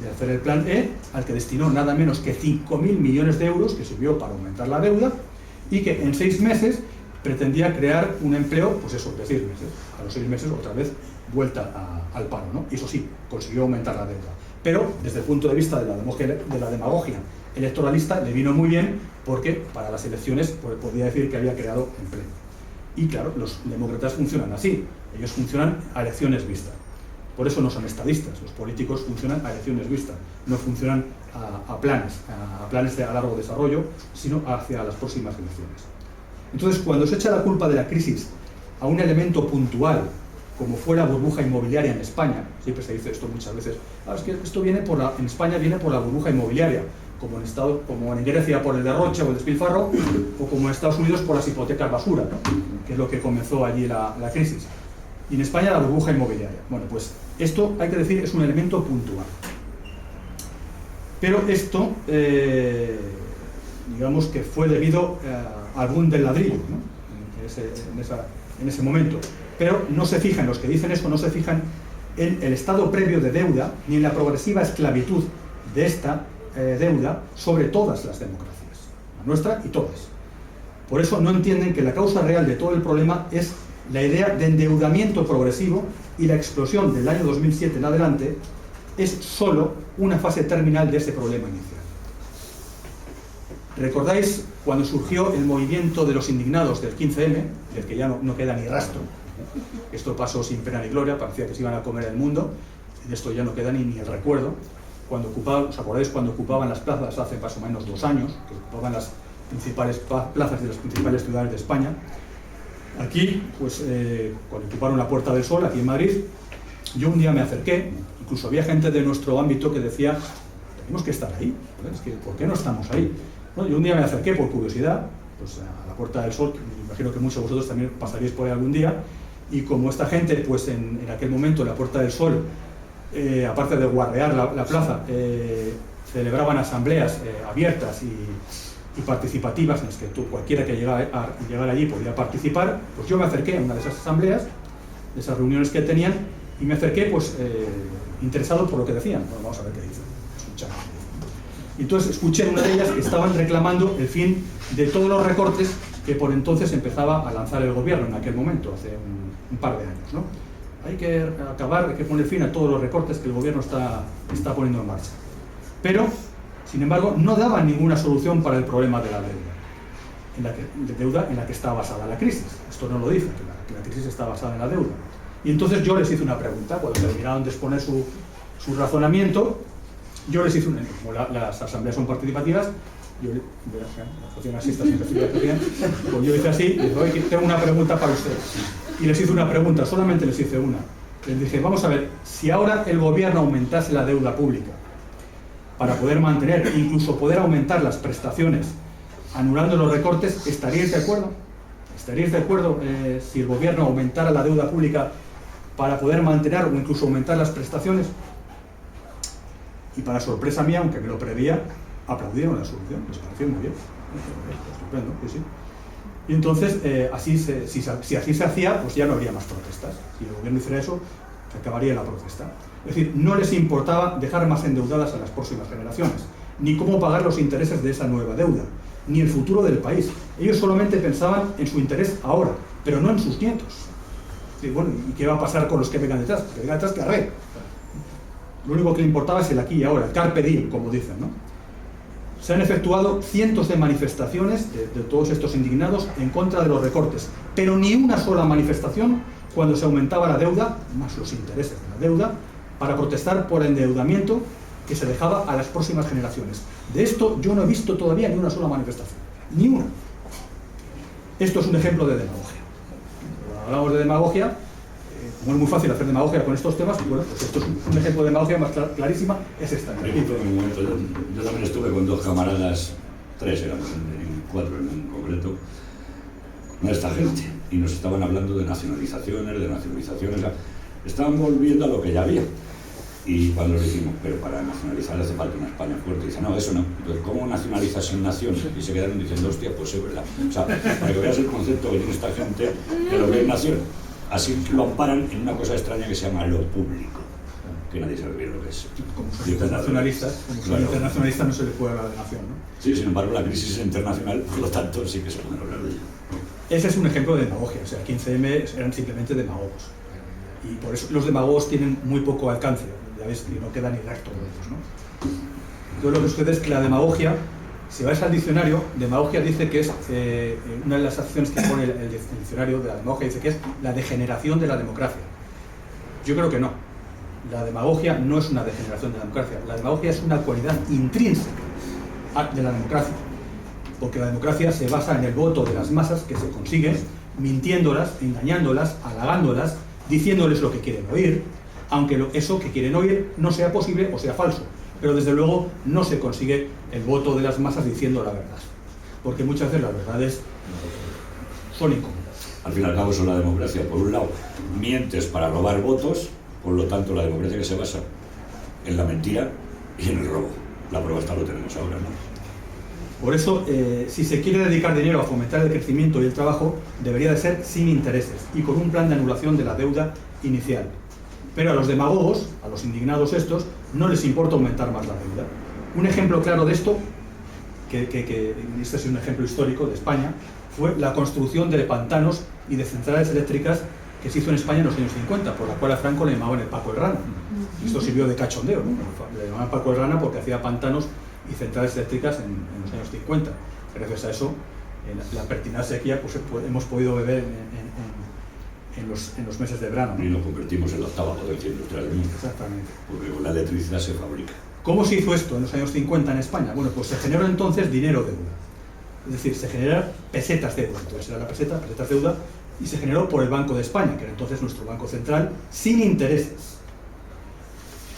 de hacer el plan E, al que destinó nada menos que 5.000 millones de euros, que sirvió para aumentar la deuda, y que en 6 meses pretendía crear un empleo, pues eso, de 6 meses. A los 6 meses otra vez vuelta al paro, ¿no? Y eso sí, consiguió aumentar la deuda. Pero desde el punto de vista de la demagogia electoralista le vino muy bien, porque para las elecciones podía decir que había creado empleo. Y claro, los demócratas funcionan así, ellos funcionan a elecciones vistas. Por eso no son estadistas, los políticos funcionan a elecciones vistas, no funcionan a planes de a largo desarrollo, sino hacia las próximas elecciones. Entonces, cuando se echa la culpa de la crisis a un elemento puntual, como fue la burbuja inmobiliaria en España, siempre se dice esto muchas veces, es que esto en España viene por la burbuja inmobiliaria, como en Grecia por el derroche o el despilfarro, o como en Estados Unidos por las hipotecas basura, ¿no? que es lo que comenzó allí la crisis. Y en España la burbuja inmobiliaria. Bueno, pues esto, hay que decir, es un elemento puntual. Pero esto, digamos que fue debido al boom del ladrillo, ¿no? en ese momento. Pero no se fijan, los que dicen eso no se fijan en el estado previo de deuda ni en la progresiva esclavitud de esta deuda sobre todas las democracias, la nuestra y todas. Por eso no entienden que la causa real de todo el problema es la idea de endeudamiento progresivo, y la explosión del año 2007 en adelante es solo una fase terminal de ese problema inicial. ¿Recordáis cuando surgió el movimiento de los indignados del 15M, del que ya no queda ni rastro? Esto pasó sin pena ni gloria, parecía que se iban a comer el mundo, y de esto ya no queda ni el recuerdo. Cuando ocupaban, ¿os acordáis cuando ocupaban las plazas hace más o menos 2 años, que ocupaban las principales plazas de las principales ciudades de España? Aquí, pues, cuando ocuparon la Puerta del Sol, aquí en Madrid, yo un día me acerqué, incluso había gente de nuestro ámbito que decía, tenemos que estar ahí, es que, ¿por qué no estamos ahí? Bueno, yo un día me acerqué por curiosidad, pues, a la Puerta del Sol, me imagino que muchos de vosotros también pasaríais por ahí algún día, y como esta gente, pues en aquel momento en la Puerta del Sol, aparte de guardear la plaza, celebraban asambleas abiertas y participativas en las que cualquiera que llegara allí podía participar, pues yo me acerqué a una de esas asambleas, de esas reuniones que tenían, y me acerqué pues interesado por lo que decían. Bueno, vamos a ver qué dicen, escuchar. Y entonces escuché en una de ellas que estaban reclamando el fin de todos los recortes que por entonces empezaba a lanzar el gobierno en aquel momento, hace un par de años, ¿no? Hay que acabar, hay que poner fin a todos los recortes que el gobierno está poniendo en marcha. Pero, sin embargo, no daban ninguna solución para el problema de la deuda en la que está basada la crisis. Esto no lo dice, que la crisis está basada en la deuda. Y entonces yo les hice una pregunta, cuando terminaron de exponer su razonamiento, yo les hice como las asambleas son participativas, yo hice así, y dije, oye, tengo una pregunta para ustedes. Y les hice una pregunta, solamente les hice una. Les dije, vamos a ver, si ahora el gobierno aumentase la deuda pública para poder mantener, incluso poder aumentar las prestaciones, anulando los recortes, ¿estaríais de acuerdo? ¿Estaríais de acuerdo si el gobierno aumentara la deuda pública para poder mantener o incluso aumentar las prestaciones? Y para sorpresa mía, aunque me lo preveía, aplaudieron la solución, les pareció muy bien. Estupendo, sí, sí. Y entonces, si así se hacía, pues ya no habría más protestas. Si el gobierno hiciera eso, se acabaría la protesta. Es decir, no les importaba dejar más endeudadas a las próximas generaciones, ni cómo pagar los intereses de esa nueva deuda, ni el futuro del país. Ellos solamente pensaban en su interés ahora, pero no en sus nietos. Y bueno, ¿y qué va a pasar con los que vengan detrás? Que vengan detrás, que arre. Lo único que le importaba es el aquí y ahora, el carpe diem, como dicen, ¿no? Se han efectuado cientos de manifestaciones de todos estos indignados en contra de los recortes, pero ni una sola manifestación cuando se aumentaba la deuda, más los intereses de la deuda, para protestar por el endeudamiento que se dejaba a las próximas generaciones. De esto yo no he visto todavía ni una sola manifestación, ni una. Esto es un ejemplo de demagogia. Cuando hablamos de demagogia, como es muy fácil hacer demagogia con estos temas, bueno, pues esto es un ejemplo de demagogia más clarísima, es esta. Yo también estuve con 2 camaradas, 3 éramos, 4 en concreto, de esta gente, y nos estaban hablando de nacionalizaciones, estaban volviendo a lo que ya había. Y cuando le dijimos, pero para nacionalizar hace falta una España fuerte, dice, no, eso no. Entonces, ¿cómo nacionalizas sin naciones? Y se quedaron diciendo, hostia, pues es verdad. O sea, para que veas el concepto que tiene esta gente de lo que es nación. Así lo amparan en una cosa extraña que se llama lo público, que nadie sabe bien lo que es. Como son internacionalistas, no se les puede hablar de nación, ¿no? Sí, sin embargo, la crisis es internacional, por lo tanto, sí que se puede hablar de ella. Ese es un ejemplo de demagogia, o sea, 15M eran simplemente demagogos. Y por eso los demagogos tienen muy poco alcance, ya ves, y no queda ni rastro de ellos, ¿no? Entonces, lo que sucede es que la demagogia, si vais al diccionario, demagogia dice que es una de las acciones que pone el diccionario de la demagogia, dice que es la degeneración de la democracia. Yo creo que no. La demagogia no es una degeneración de la democracia. La demagogia es una cualidad intrínseca de la democracia. Porque la democracia se basa en el voto de las masas que se consigue mintiéndolas, engañándolas, halagándolas, diciéndoles lo que quieren oír, aunque eso que quieren oír no sea posible o sea falso. Pero desde luego no se consigue el voto de las masas diciendo la verdad, porque muchas veces las verdades son incómodas. Al fin y al cabo son la democracia. Por un lado, mientes para robar votos, por lo tanto la democracia que se basa en la mentira y en el robo. La prueba está, lo tenemos ahora, ¿no? Por eso, si se quiere dedicar dinero a fomentar el crecimiento y el trabajo, debería de ser sin intereses y con un plan de anulación de la deuda inicial. Pero a los demagogos, a los indignados estos, no les importa aumentar más la deuda. Un ejemplo claro de esto, este es un ejemplo histórico de España, fue la construcción de pantanos y de centrales eléctricas que se hizo en España en los años 50, por la cual a Franco le llamaban el Paco el Rana. Esto sirvió de cachondeo, ¿no? Le llamaban Paco el Rana porque hacía pantanos y centrales eléctricas en los años 50. Gracias a eso, la pertinaz sequía, pues hemos podido beber en los meses de verano, ¿no? Y nos convertimos en la octava potencia industrial del mundo. Exactamente. Porque con la electricidad se fabrica. ¿Cómo se hizo esto en los años 50 en España? Bueno, pues se generó entonces dinero deuda. Es decir, se generaron pesetas deuda. Entonces era la pesetas deuda, y se generó por el Banco de España, que era entonces nuestro banco central, sin intereses.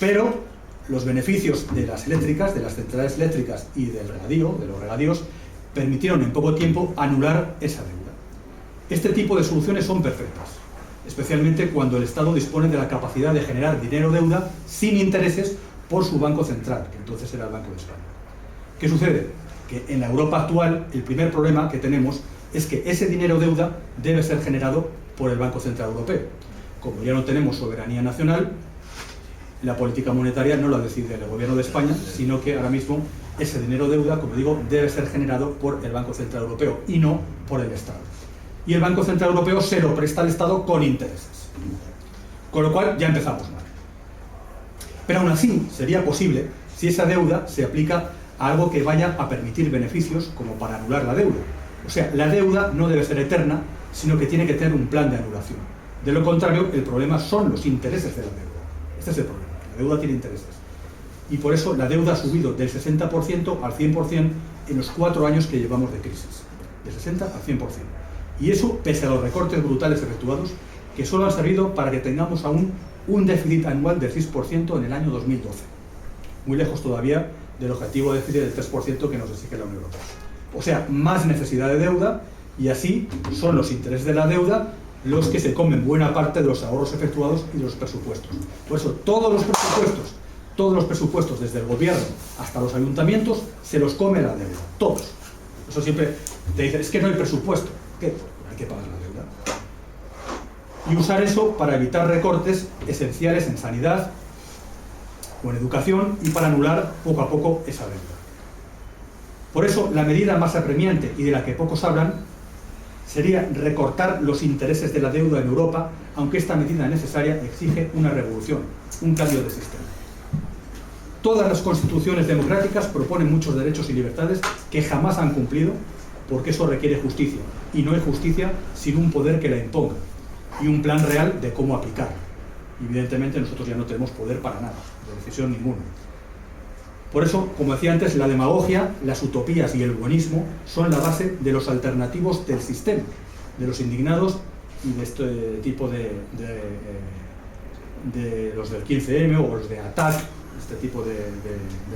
Pero los beneficios de las eléctricas, de las centrales eléctricas y del regadío, de los regadíos, permitieron en poco tiempo anular esa deuda. Este tipo de soluciones son perfectas, especialmente cuando el Estado dispone de la capacidad de generar dinero deuda sin intereses por su banco central, que entonces era el Banco de España. ¿Qué sucede? Que en la Europa actual el primer problema que tenemos es que ese dinero deuda debe ser generado por el Banco Central Europeo. Como ya no tenemos soberanía nacional, la política monetaria no la decide el gobierno de España, sino que ahora mismo ese dinero deuda, como digo, debe ser generado por el Banco Central Europeo y no por el Estado. Y el Banco Central Europeo se lo presta al Estado con intereses. Con lo cual ya empezamos mal. Pero aún así sería posible si esa deuda se aplica a algo que vaya a permitir beneficios como para anular la deuda. O sea, la deuda no debe ser eterna, sino que tiene que tener un plan de anulación. De lo contrario, el problema son los intereses de la deuda. Este es el problema. La deuda tiene intereses. Y por eso la deuda ha subido del 60% al 100% en los 4 años que llevamos de crisis. Del 60 al 100%. Y eso pese a los recortes brutales efectuados, que solo han servido para que tengamos aún un déficit anual del 6% en el año 2012. Muy lejos todavía del objetivo de déficit del 3% que nos exige la Unión Europea. O sea, más necesidad de deuda, y así son los intereses de la deuda los que se comen buena parte de los ahorros efectuados y de los presupuestos. Por eso todos los presupuestos, desde el gobierno hasta los ayuntamientos, se los come la deuda, todos. Eso siempre te dicen, es que no hay presupuesto. ¿Qué? Hay que pagar la deuda. Y usar eso para evitar recortes esenciales en sanidad o en educación y para anular poco a poco esa deuda. Por eso, la medida más apremiante y de la que pocos hablan sería recortar los intereses de la deuda en Europa, aunque esta medida necesaria exige una revolución, un cambio de sistema. Todas las constituciones democráticas proponen muchos derechos y libertades que jamás han cumplido, porque eso requiere justicia, y no hay justicia sin un poder que la imponga, y un plan real de cómo aplicarla. Evidentemente nosotros ya no tenemos poder para nada, de decisión ninguna. Por eso, como decía antes, la demagogia, las utopías y el buenismo son la base de los alternativos del sistema, de los indignados y de este tipo de los del 15M o los de ATAC, este tipo de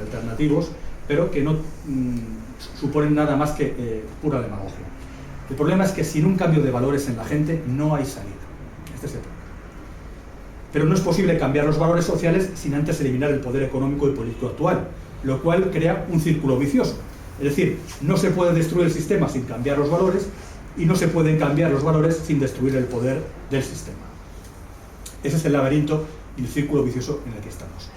alternativos, pero que no suponen nada más que pura demagogia. El problema es que sin un cambio de valores en la gente no hay salida. Este es el problema. Pero no es posible cambiar los valores sociales sin antes eliminar el poder económico y político actual, lo cual crea un círculo vicioso. Es decir, no se puede destruir el sistema sin cambiar los valores y no se pueden cambiar los valores sin destruir el poder del sistema. Ese es el laberinto y el círculo vicioso en el que estamos.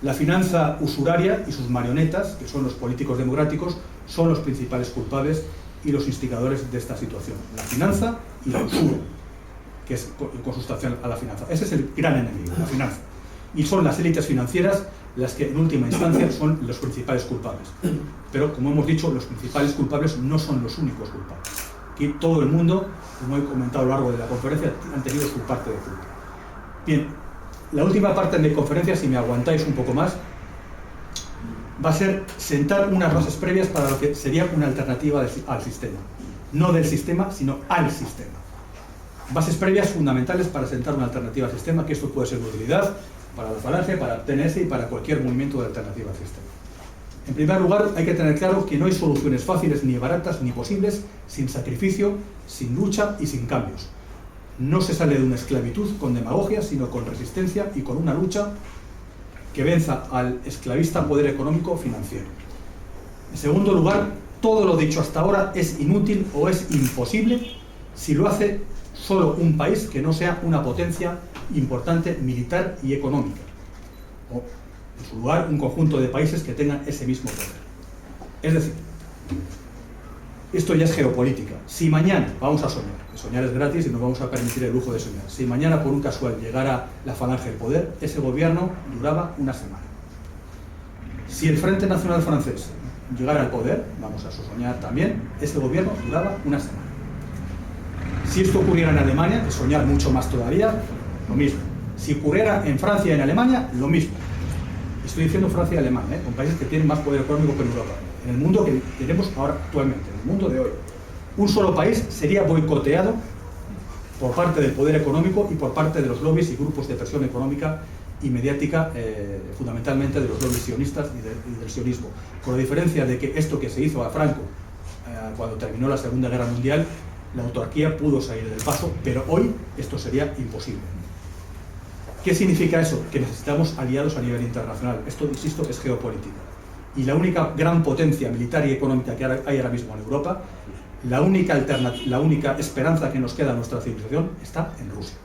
La finanza usuraria y sus marionetas, que son los políticos democráticos, son los principales culpables y los instigadores de esta situación. La finanza y la usura, que es consustancial a la finanza. Ese es el gran enemigo, la finanza. Y son las élites financieras las que en última instancia son los principales culpables. Pero, como hemos dicho, los principales culpables no son los únicos culpables. Aquí todo el mundo, como he comentado a lo largo de la conferencia, han tenido su parte de culpa. Bien, la última parte de mi conferencia, si me aguantáis un poco más, va a ser sentar unas bases previas para lo que sería una alternativa al sistema. No del sistema, sino al sistema. Bases previas fundamentales para sentar una alternativa al sistema, que esto puede ser de utilidad para la falange, para TNS y para cualquier movimiento de alternativa al sistema. En primer lugar, hay que tener claro que no hay soluciones fáciles, ni baratas, ni posibles, sin sacrificio, sin lucha y sin cambios. No se sale de una esclavitud con demagogia, sino con resistencia y con una lucha que venza al esclavista poder económico financiero. En segundo lugar, todo lo dicho hasta ahora es inútil o es imposible si lo hace solo un país que no sea una potencia importante militar y económica, o en su lugar un conjunto de países que tengan ese mismo poder. Es decir, esto ya es geopolítica. Si mañana, vamos a soñar, que soñar es gratis y nos vamos a permitir el lujo de soñar, si mañana por un casual llegara la falange al poder, ese gobierno duraba una semana. Si el Frente Nacional francés llegara al poder, vamos a soñar también, ese gobierno duraba una semana. Si esto ocurriera en Alemania, que soñar mucho más todavía, lo mismo. Si ocurriera en Francia y en Alemania, lo mismo. Estoy diciendo Francia y Alemania, con países que tienen más poder económico que en Europa. En el mundo que tenemos ahora actualmente, en el mundo de hoy, un solo país sería boicoteado por parte del poder económico y por parte de los lobbies y grupos de presión económica y mediática, fundamentalmente de los lobbies sionistas y del sionismo. Con la diferencia de que esto que se hizo a Franco cuando terminó la Segunda Guerra Mundial, la autarquía pudo salir del paso, pero hoy esto sería imposible. ¿Qué significa eso? Que necesitamos aliados a nivel internacional. Esto, insisto, es geopolítica. Y la única gran potencia militar y económica que hay ahora mismo en Europa, la única esperanza que nos queda a nuestra civilización está en Rusia.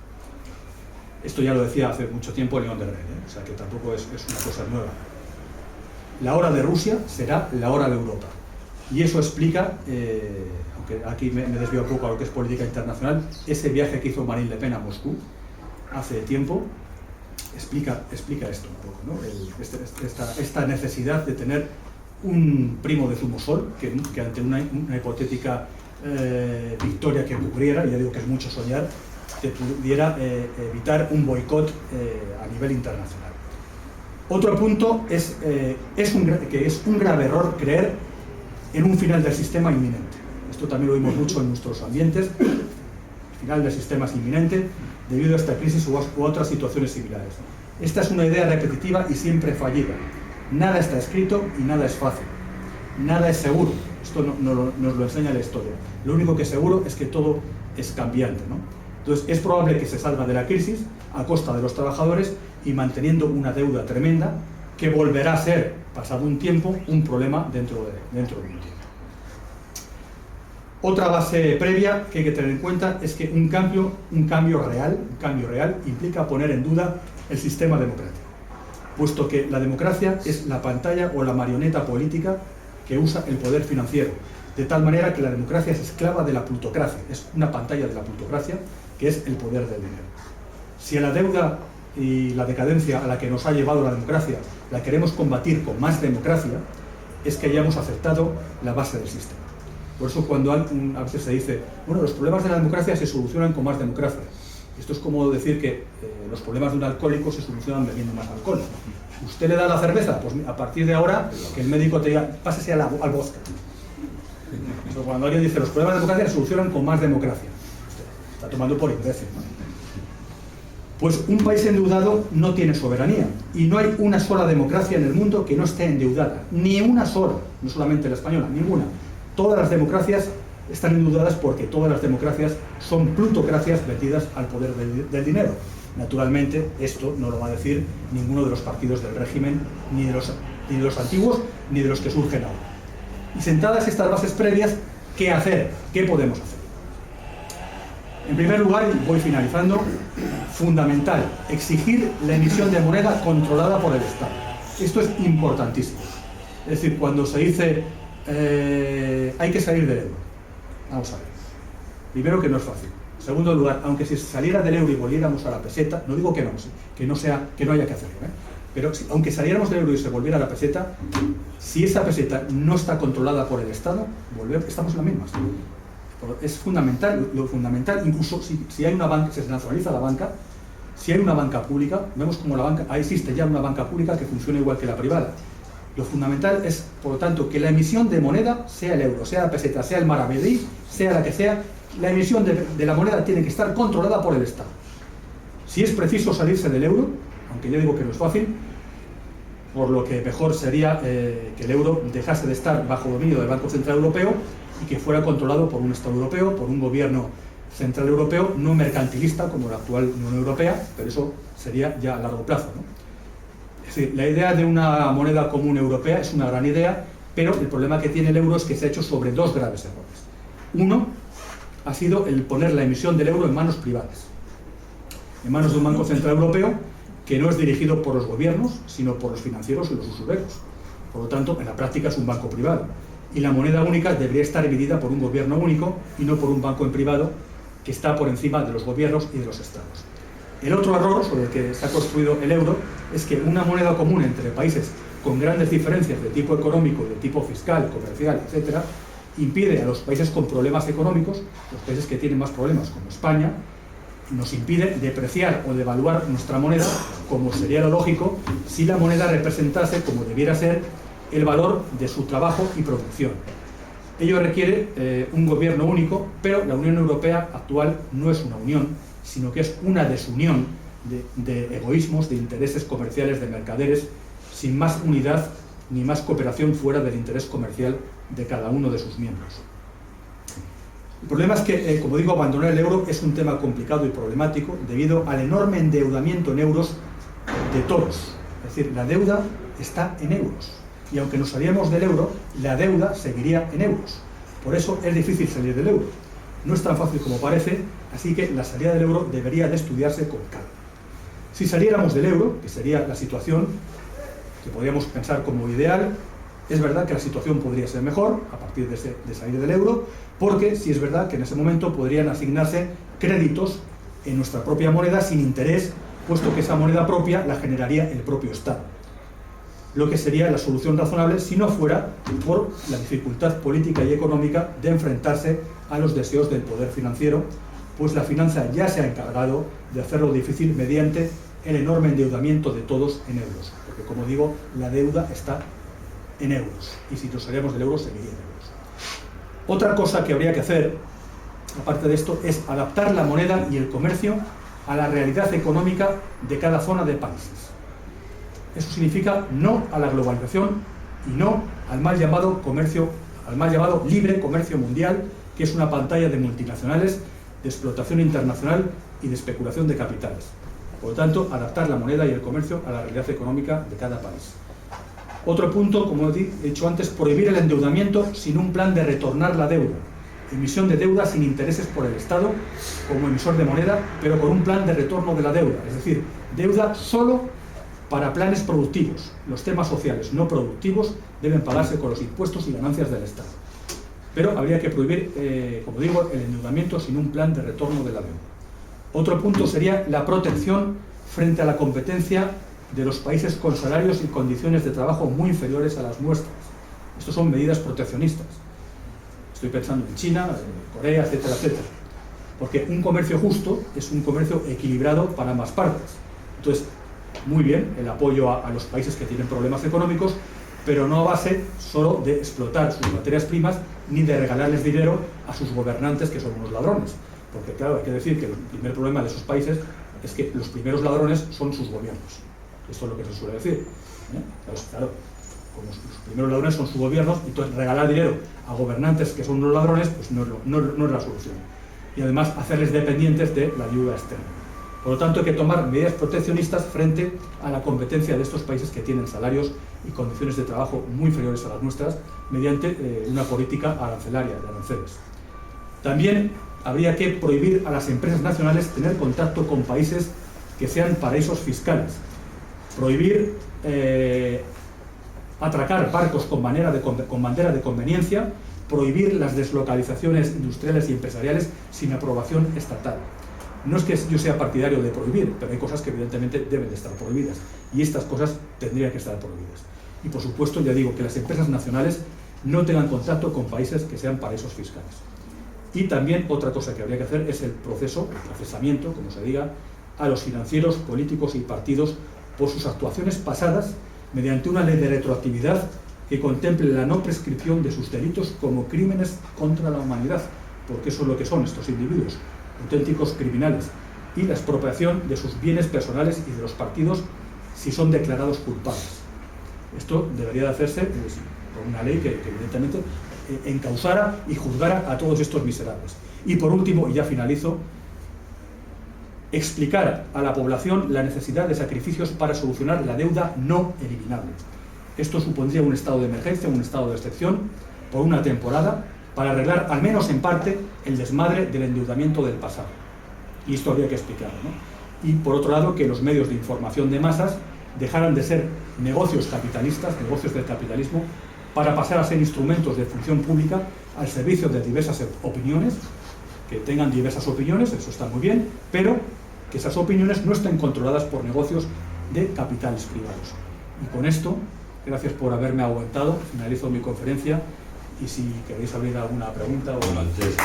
Esto ya lo decía hace mucho tiempo León de Rey, o sea que tampoco es una cosa nueva. La hora de Rusia será la hora de Europa. Y eso explica, aunque aquí me desvío un poco a lo que es política internacional, ese viaje que hizo Marine Le Pen a Moscú hace tiempo, explica esto un poco, ¿no? Esta necesidad de tener un primo de Zumosol que ante una hipotética victoria que ocurriera, y ya digo que es mucho soñar, que pudiera evitar un boicot a nivel internacional. Otro punto es que es un grave error creer en un final del sistema inminente. Esto también lo vimos mucho en nuestros ambientes. El final del sistema es inminente debido a esta crisis u otras situaciones similares. Esta es una idea repetitiva y siempre fallida. Nada está escrito y nada es fácil. Nada es seguro. Esto nos lo enseña la historia. Lo único que es seguro es que todo es cambiante, ¿no? Entonces, es probable que se salga de la crisis a costa de los trabajadores y manteniendo una deuda tremenda que volverá a ser, pasado un tiempo, un problema dentro de un tiempo. Otra base previa que hay que tener en cuenta es que un cambio real implica poner en duda el sistema democrático, puesto que la democracia es la pantalla o la marioneta política que usa el poder financiero, de tal manera que la democracia es esclava de la plutocracia, es una pantalla de la plutocracia que es el poder del dinero. Si a la deuda y la decadencia a la que nos ha llevado la democracia la queremos combatir con más democracia, es que hayamos aceptado la base del sistema. Por eso cuando a veces se dice, bueno, los problemas de la democracia se solucionan con más democracia. Esto es como decir que los problemas de un alcohólico se solucionan bebiendo más alcohol. ¿Usted le da la cerveza? Pues a partir de ahora que el médico te diga, pásese al vodka. Eso cuando alguien dice, los problemas de la democracia se solucionan con más democracia. Usted está tomando por imbécil, ¿no? Pues un país endeudado no tiene soberanía y no hay una sola democracia en el mundo que no esté endeudada, ni una sola, no solamente la española, ninguna. Todas las democracias están endeudadas porque todas las democracias son plutocracias metidas al poder del dinero. Naturalmente, esto no lo va a decir ninguno de los partidos del régimen, ni de los antiguos, ni de los que surgen ahora. Y sentadas estas bases previas, ¿qué hacer? ¿Qué podemos hacer? En primer lugar, y voy finalizando, fundamental, exigir la emisión de moneda controlada por el Estado. Esto es importantísimo. Es decir, cuando se dice hay que salir del euro, vamos a ver. Primero, que no es fácil. En segundo lugar, aunque si saliera del euro y volviéramos a la peseta, no digo que no haya que hacerlo, pero aunque saliéramos del euro y se volviera a la peseta, si esa peseta no está controlada por el Estado, estamos en la misma. Es fundamental, lo fundamental, incluso si hay una banca, se nacionaliza la banca, si hay una banca pública, vemos como la banca, ahí existe ya una banca pública que funciona igual que la privada. Lo fundamental es, por lo tanto, que la emisión de moneda, sea el euro, sea la peseta, sea el maravedí, sea la que sea, la emisión de la moneda tiene que estar controlada por el Estado. Si es preciso salirse del euro, aunque yo digo que no es fácil, por lo que mejor sería que el euro dejase de estar bajo dominio del Banco Central Europeo y que fuera controlado por un Estado europeo, por un gobierno central europeo, no mercantilista como la actual Unión Europea, pero eso sería ya a largo plazo, ¿no? Es decir, la idea de una moneda común europea es una gran idea, pero el problema que tiene el euro es que se ha hecho sobre dos graves errores. Uno ha sido el poner la emisión del euro en manos privadas, en manos de un Banco Central Europeo que no es dirigido por los gobiernos, sino por los financieros y los usureros. Por lo tanto, en la práctica es un banco privado. Y la moneda única debería estar emitida por un gobierno único y no por un banco en privado que está por encima de los gobiernos y de los estados. El otro error sobre el que se ha construido el euro es que una moneda común entre países con grandes diferencias de tipo económico, de tipo fiscal, comercial, etc., impide a los países con problemas económicos, los países que tienen más problemas, como España, nos impide depreciar o devaluar nuestra moneda, como sería lo lógico si la moneda representase, como debiera ser, el valor de su trabajo y producción. Ello requiere un gobierno único, pero la Unión Europea actual no es una unión, sino que es una desunión de egoísmos, de intereses comerciales, de mercaderes, sin más unidad ni más cooperación fuera del interés comercial de cada uno de sus miembros. El problema es que, como digo, abandonar el euro es un tema complicado y problemático debido al enorme endeudamiento en euros de todos. Es decir, la deuda está en euros. Y aunque nos saliéramos del euro, la deuda seguiría en euros. Por eso es difícil salir del euro. No es tan fácil como parece, así que la salida del euro debería de estudiarse con calma. Si saliéramos del euro, que sería la situación que podríamos pensar como ideal, es verdad que la situación podría ser mejor a partir de salir del euro, porque sí es verdad que en ese momento podrían asignarse créditos en nuestra propia moneda sin interés, puesto que esa moneda propia la generaría el propio Estado. Lo que sería la solución razonable si no fuera por la dificultad política y económica de enfrentarse a los deseos del poder financiero, pues la finanza ya se ha encargado de hacerlo difícil mediante el enorme endeudamiento de todos en euros, porque como digo, la deuda está en euros, y si nos saliéramos del euro seguiría en euros. Otra cosa que habría que hacer, aparte de esto, es adaptar la moneda y el comercio a la realidad económica de cada zona de países. Eso significa no a la globalización y no al mal llamado comercio, al mal llamado libre comercio mundial, que es una pantalla de multinacionales, de explotación internacional y de especulación de capitales. Por lo tanto, adaptar la moneda y el comercio a la realidad económica de cada país. Otro punto, como he dicho antes, prohibir el endeudamiento sin un plan de retornar la deuda. Emisión de deuda sin intereses por el Estado como emisor de moneda, pero con un plan de retorno de la deuda. Es decir, deuda solo para planes productivos. Los temas sociales no productivos deben pagarse con los impuestos y ganancias del Estado. Pero habría que prohibir, como digo, el endeudamiento sin un plan de retorno de la deuda. Otro punto sería la protección frente a la competencia de los países con salarios y condiciones de trabajo muy inferiores a las nuestras. Estos son medidas proteccionistas. Estoy pensando en China, Corea, etcétera, etcétera. Porque un comercio justo es un comercio equilibrado para ambas partes. Entonces, muy bien el apoyo a los países que tienen problemas económicos, pero no a base solo de explotar sus materias primas ni de regalarles dinero a sus gobernantes, que son unos ladrones. Porque claro, hay que decir que el primer problema de esos países es que los primeros ladrones son sus gobiernos. Esto es lo que se suele decir. Claro, como los primeros ladrones son sus gobiernos, entonces regalar dinero a gobernantes que son unos ladrones, pues no es la solución. Y además hacerles dependientes de la ayuda externa. Por lo tanto, hay que tomar medidas proteccionistas frente a la competencia de estos países que tienen salarios y condiciones de trabajo muy inferiores a las nuestras, mediante una política arancelaria, de aranceles. También habría que prohibir a las empresas nacionales tener contacto con países que sean paraísos fiscales. Prohibir atracar barcos con bandera de conveniencia, prohibir las deslocalizaciones industriales y empresariales sin aprobación estatal. No es que yo sea partidario de prohibir, pero hay cosas que evidentemente deben de estar prohibidas, y estas cosas tendrían que estar prohibidas. Y por supuesto, ya digo, que las empresas nacionales no tengan contacto con países que sean paraísos fiscales. Y también otra cosa que habría que hacer es el procesamiento, como se diga, a los financieros, políticos y partidos por sus actuaciones pasadas mediante una ley de retroactividad que contemple la no prescripción de sus delitos como crímenes contra la humanidad, porque eso es lo que son estos individuos, auténticos criminales, y la expropiación de sus bienes personales y de los partidos si son declarados culpables. Esto debería de hacerse pues, por una ley que evidentemente encausara y juzgara a todos estos miserables. Y por último, y ya finalizo, explicar a la población la necesidad de sacrificios para solucionar la deuda no eliminable. Esto supondría un estado de emergencia, un estado de excepción, por una temporada, para arreglar, al menos en parte, el desmadre del endeudamiento del pasado. Y esto habría que explicarlo, ¿no? Y por otro lado, que los medios de información de masas dejaran de ser negocios capitalistas, negocios del capitalismo, para pasar a ser instrumentos de función pública al servicio de diversas opiniones, que tengan diversas opiniones, eso está muy bien, pero que esas opiniones no estén controladas por negocios de capitales privados. Y con esto, gracias por haberme aguantado, finalizo mi conferencia y si queréis abrir alguna pregunta o... Bueno, antes...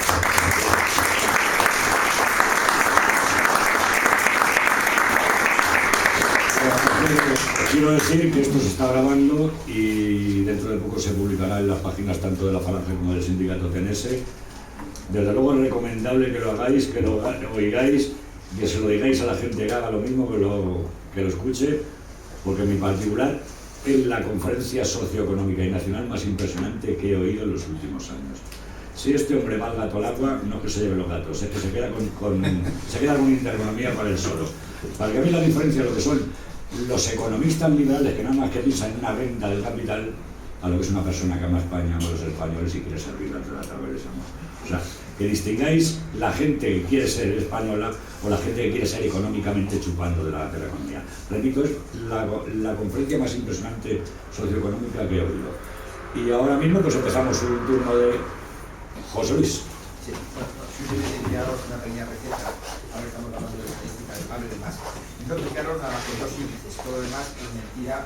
Quiero decir que esto se está grabando y dentro de poco se publicará en las páginas tanto de la Falange como del sindicato TNS. Desde luego es recomendable que lo hagáis, que lo oigáis, que se lo digáis a la gente que haga lo mismo, que lo escuche, porque en mi particular es la conferencia socioeconómica y nacional más impresionante que he oído en los últimos años. Si este hombre va al gato al agua, no que se lleve los gatos, es que se queda con intereconomía para él solo. Para que veáis la diferencia de lo que son los economistas liberales, que nada más que piensan en una renta del capital, a lo que es una persona que ama España, ama a los españoles y quiere servir ante la tabla. O sea, que distingáis la gente que quiere ser española o la gente que quiere ser económicamente chupando de la economía. Repito, es la conferencia más impresionante socioeconómica que he oído. Y ahora mismo pues empezamos un turno de José Luis. Sí, bueno, simplemente enviaros una pequeña receta. Ahora estamos hablando de estadística del paro y demás. Entonces, explicaros nada más que dos índices. Todo lo demás es mentira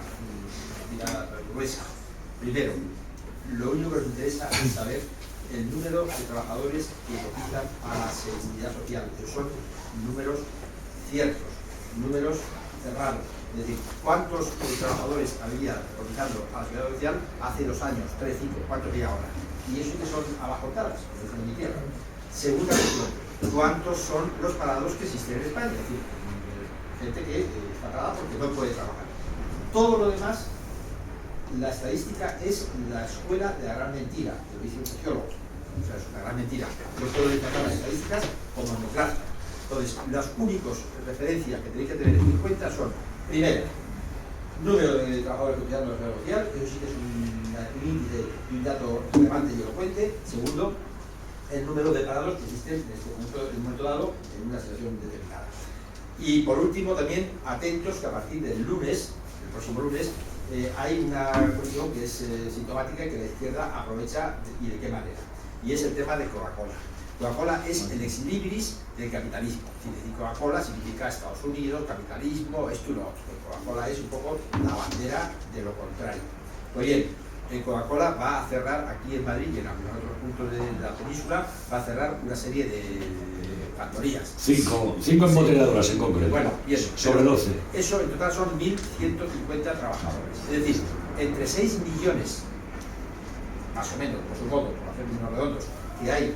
gruesa. Primero, lo único que os interesa es saber el número de trabajadores que cotizan a la seguridad social, que son números ciertos, números cerrados. Es decir, ¿cuántos trabajadores había cotizando a la seguridad social hace 2 años, 3, 5? ¿Cuántos hay ahora? Y eso que son abajotadas, es decir, en mi tierra. Segunda cuestión, ¿cuántos son los parados que existen en España? Es decir, gente que está parada porque no puede trabajar. Todo lo demás, la estadística es la escuela de la gran mentira, lo dice un sociólogo. O sea, es una gran mentira. Yo puedo tratar las estadísticas como democracia. Entonces, las únicas referencias que tenéis que tener en cuenta son, primero, número de trabajadores cotizados en la seguridad social, eso sí que es un índice y un dato relevante y elocuente. Segundo, el número de parados que existen en este momento dado en una situación determinada. Y por último, también atentos que a partir del lunes, el próximo lunes, hay una cuestión que es sintomática y que la izquierda aprovecha y de qué manera. Y es el tema de Coca-Cola. Coca-Cola es el ex libris del capitalismo. Es decir, Coca-Cola significa Estados Unidos, capitalismo, esto y lo otro. Coca-Cola es un poco la bandera de lo contrario. Pues bien, Coca-Cola va a cerrar aquí en Madrid y en algunos otros puntos de la península, va a cerrar una serie de factorías. 5 embotelladoras en concreto. Bueno, y eso. Sobre 12. Eso en total son 1.150 trabajadores. Es decir, entre 6 millones, más o menos, por supuesto, por hacer números redondos, que hay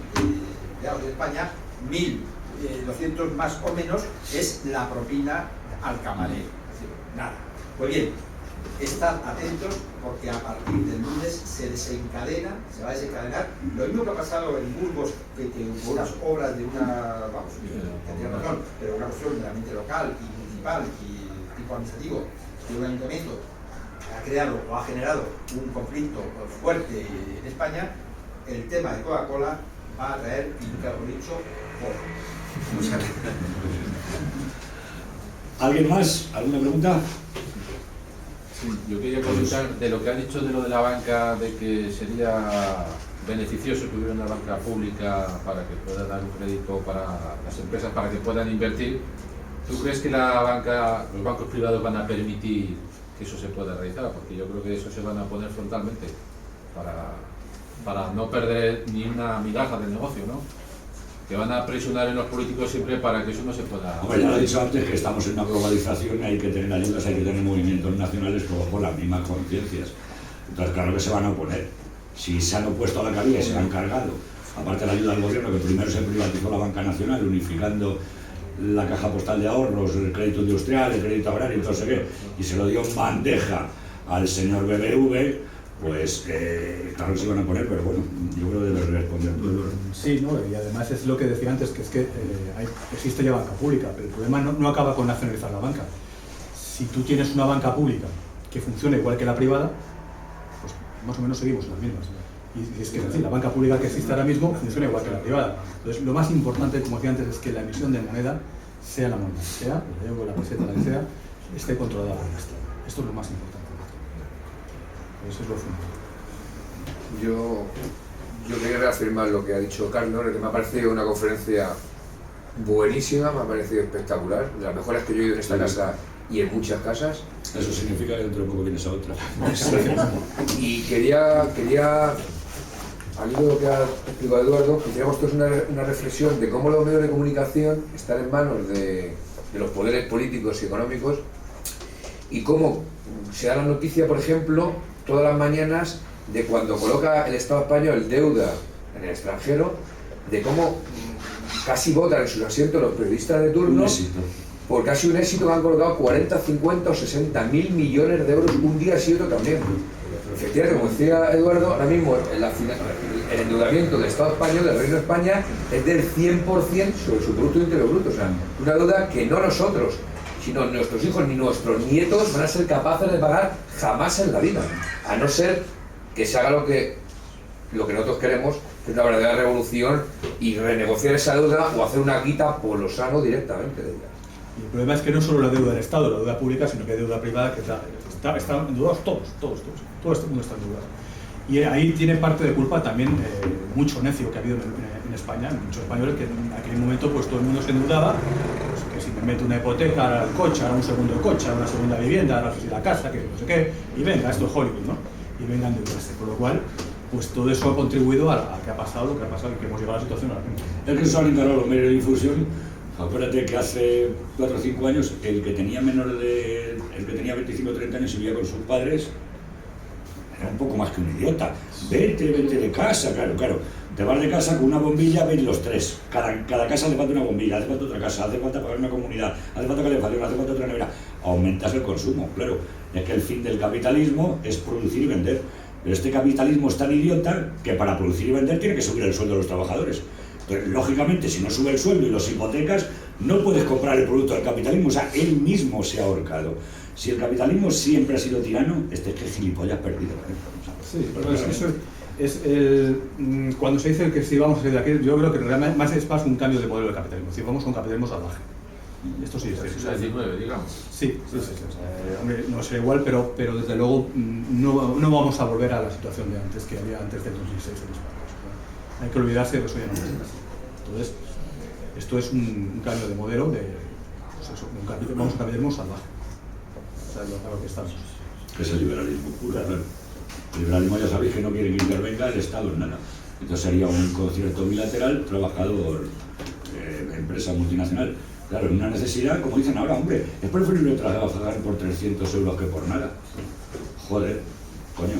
empleados de España, 1.200 más o menos es la propina al camarero. Es decir, nada. Pues bien, estad atentos porque a partir del lunes se va a desencadenar lo mismo que ha pasado en Burgos, que hubo unas obras de una, vamos, tendría razón, pero una cuestión meramente local y municipal y tipo administrativo, que un ayuntamiento ha creado o ha generado un conflicto fuerte en España. El tema de Coca-Cola va a traer, y nunca lo he dicho, muchas gracias. ¿Alguien más? ¿Alguna pregunta? Sí, yo quería comentar de lo que ha dicho de lo de la banca, de que sería beneficioso que hubiera una banca pública para que pueda dar un crédito para las empresas, para que puedan invertir. ¿Tú crees que los bancos privados van a permitir que eso se pueda realizar? Porque yo creo que eso se van a poner frontalmente para no perder ni una migaja del negocio, ¿no? Que van a presionar en los políticos siempre para que eso no se pueda... Bueno, ya lo he dicho antes, que estamos en una globalización y hay que tener ayudas, hay que tener movimientos nacionales todos con las mismas conciencias. Entonces, claro que se van a oponer. Si se han opuesto a la cabida y se la han cargado, aparte de la ayuda del gobierno, que primero se privatizó la banca nacional, unificando la caja postal de ahorros, el crédito industrial, el crédito agrario, entonces qué, y se lo dio en bandeja al señor BBV, pues claro que se van a poner, pero bueno, yo creo que debe responder. Sí, ¿no? Y además es lo que decía antes, que es que existe ya banca pública, pero el problema no acaba con nacionalizar la banca. Si tú tienes una banca pública que funciona igual que la privada, pues más o menos seguimos en las mismas. Y es que es así, la banca pública que existe ahora mismo funciona igual que la privada. Entonces, lo más importante, como decía antes, es que la emisión de moneda, sea la moneda, sea el euro, la peseta, la que sea, esté controlada por el Estado. Esto es lo más importante. Eso es lo fundamental. Yo quería reafirmar lo que ha dicho Carlos, que me ha parecido una conferencia buenísima, me ha parecido espectacular, de las mejores que yo he ido en esta casa y en muchas casas. Eso significa que dentro de poco vienes a otra. Y quería al hilo de lo que ha explicado Eduardo, que hiciéramos todos una reflexión de cómo los medios de comunicación están en manos de los poderes políticos y económicos y cómo se da la noticia, por ejemplo, todas las mañanas de cuando coloca el Estado español deuda en el extranjero, de cómo casi votan en sus asientos los periodistas de turno por casi un éxito que han colocado 40, 50 o 60 mil millones de euros un día sí y otro también. Efectivamente, como decía Eduardo, ahora mismo el endeudamiento del Estado español, del Reino de España, es del 100% sobre su Producto Interior Bruto. O sea, una deuda que no nosotros, sino nuestros hijos ni nuestros nietos van a ser capaces de pagar jamás en la vida, a no ser que se haga lo que nosotros queremos, que es una verdadera revolución y renegociar esa deuda o hacer una quita por lo sano directamente de ella. Y el problema es que no solo la deuda del Estado, la deuda pública, sino que hay deuda privada que están endeudados todos, todo este mundo está endeudado. Y ahí tiene parte de culpa también mucho necio que ha habido en España, muchos españoles que en aquel momento pues todo el mundo se endeudaba, pues, que si me meto una hipoteca ahora al coche, ahora un segundo coche, ahora una segunda vivienda, ahora si la casa, que no sé qué, y venga, esto es Hollywood, ¿no? Y venga a endeudarse, por lo cual pues todo eso ha contribuido a que ha pasado lo que ha pasado y que hemos llegado a la situación ahora mismo. Es que se han encargado los medios de difusión. Acuérdate que hace 4 o 5 años el que tenía 25 o 30 años y vivía con sus padres era un poco más que un idiota. Vete de casa, claro. Te vas de casa con una bombilla, ven los tres. Cada casa hace falta una bombilla, hace falta otra casa, hace falta pagar una comunidad, hace falta calefacción, hace falta otra nevera. Aumentas el consumo, claro. Es que el fin del capitalismo es producir y vender. Pero este capitalismo es tan idiota que para producir y vender tiene que subir el sueldo de los trabajadores. Entonces, lógicamente, si no sube el sueldo y los hipotecas, no puedes comprar el producto del capitalismo. O sea, él mismo se ha ahorcado. Si el capitalismo siempre ha sido tirano, es que gilipollas perdido. Sí, pero eso es cuando se dice que si vamos a salir de aquí, yo creo que realmente más es más un cambio de modelo del capitalismo. Si vamos a un capitalismo salvaje. Esto sí es. O 19, digamos. Sí. Hombre, no será igual, pero desde luego no vamos a volver a la situación de antes que había antes del 2006 en España. Hay que olvidarse de eso ya no es. Entonces, esto es un cambio de modelo de, pues eso, vamos a un capitalismo salvaje. O sea, lo que estamos. Es el liberalismo puro, claro. El liberalismo ya sabéis que no quiere que intervenga el Estado en nada. Entonces sería un concierto bilateral, trabajador, empresa multinacional. Claro, en una necesidad, como dicen ahora, hombre, es preferible trabajar por 300 euros que por nada. Joder, coño.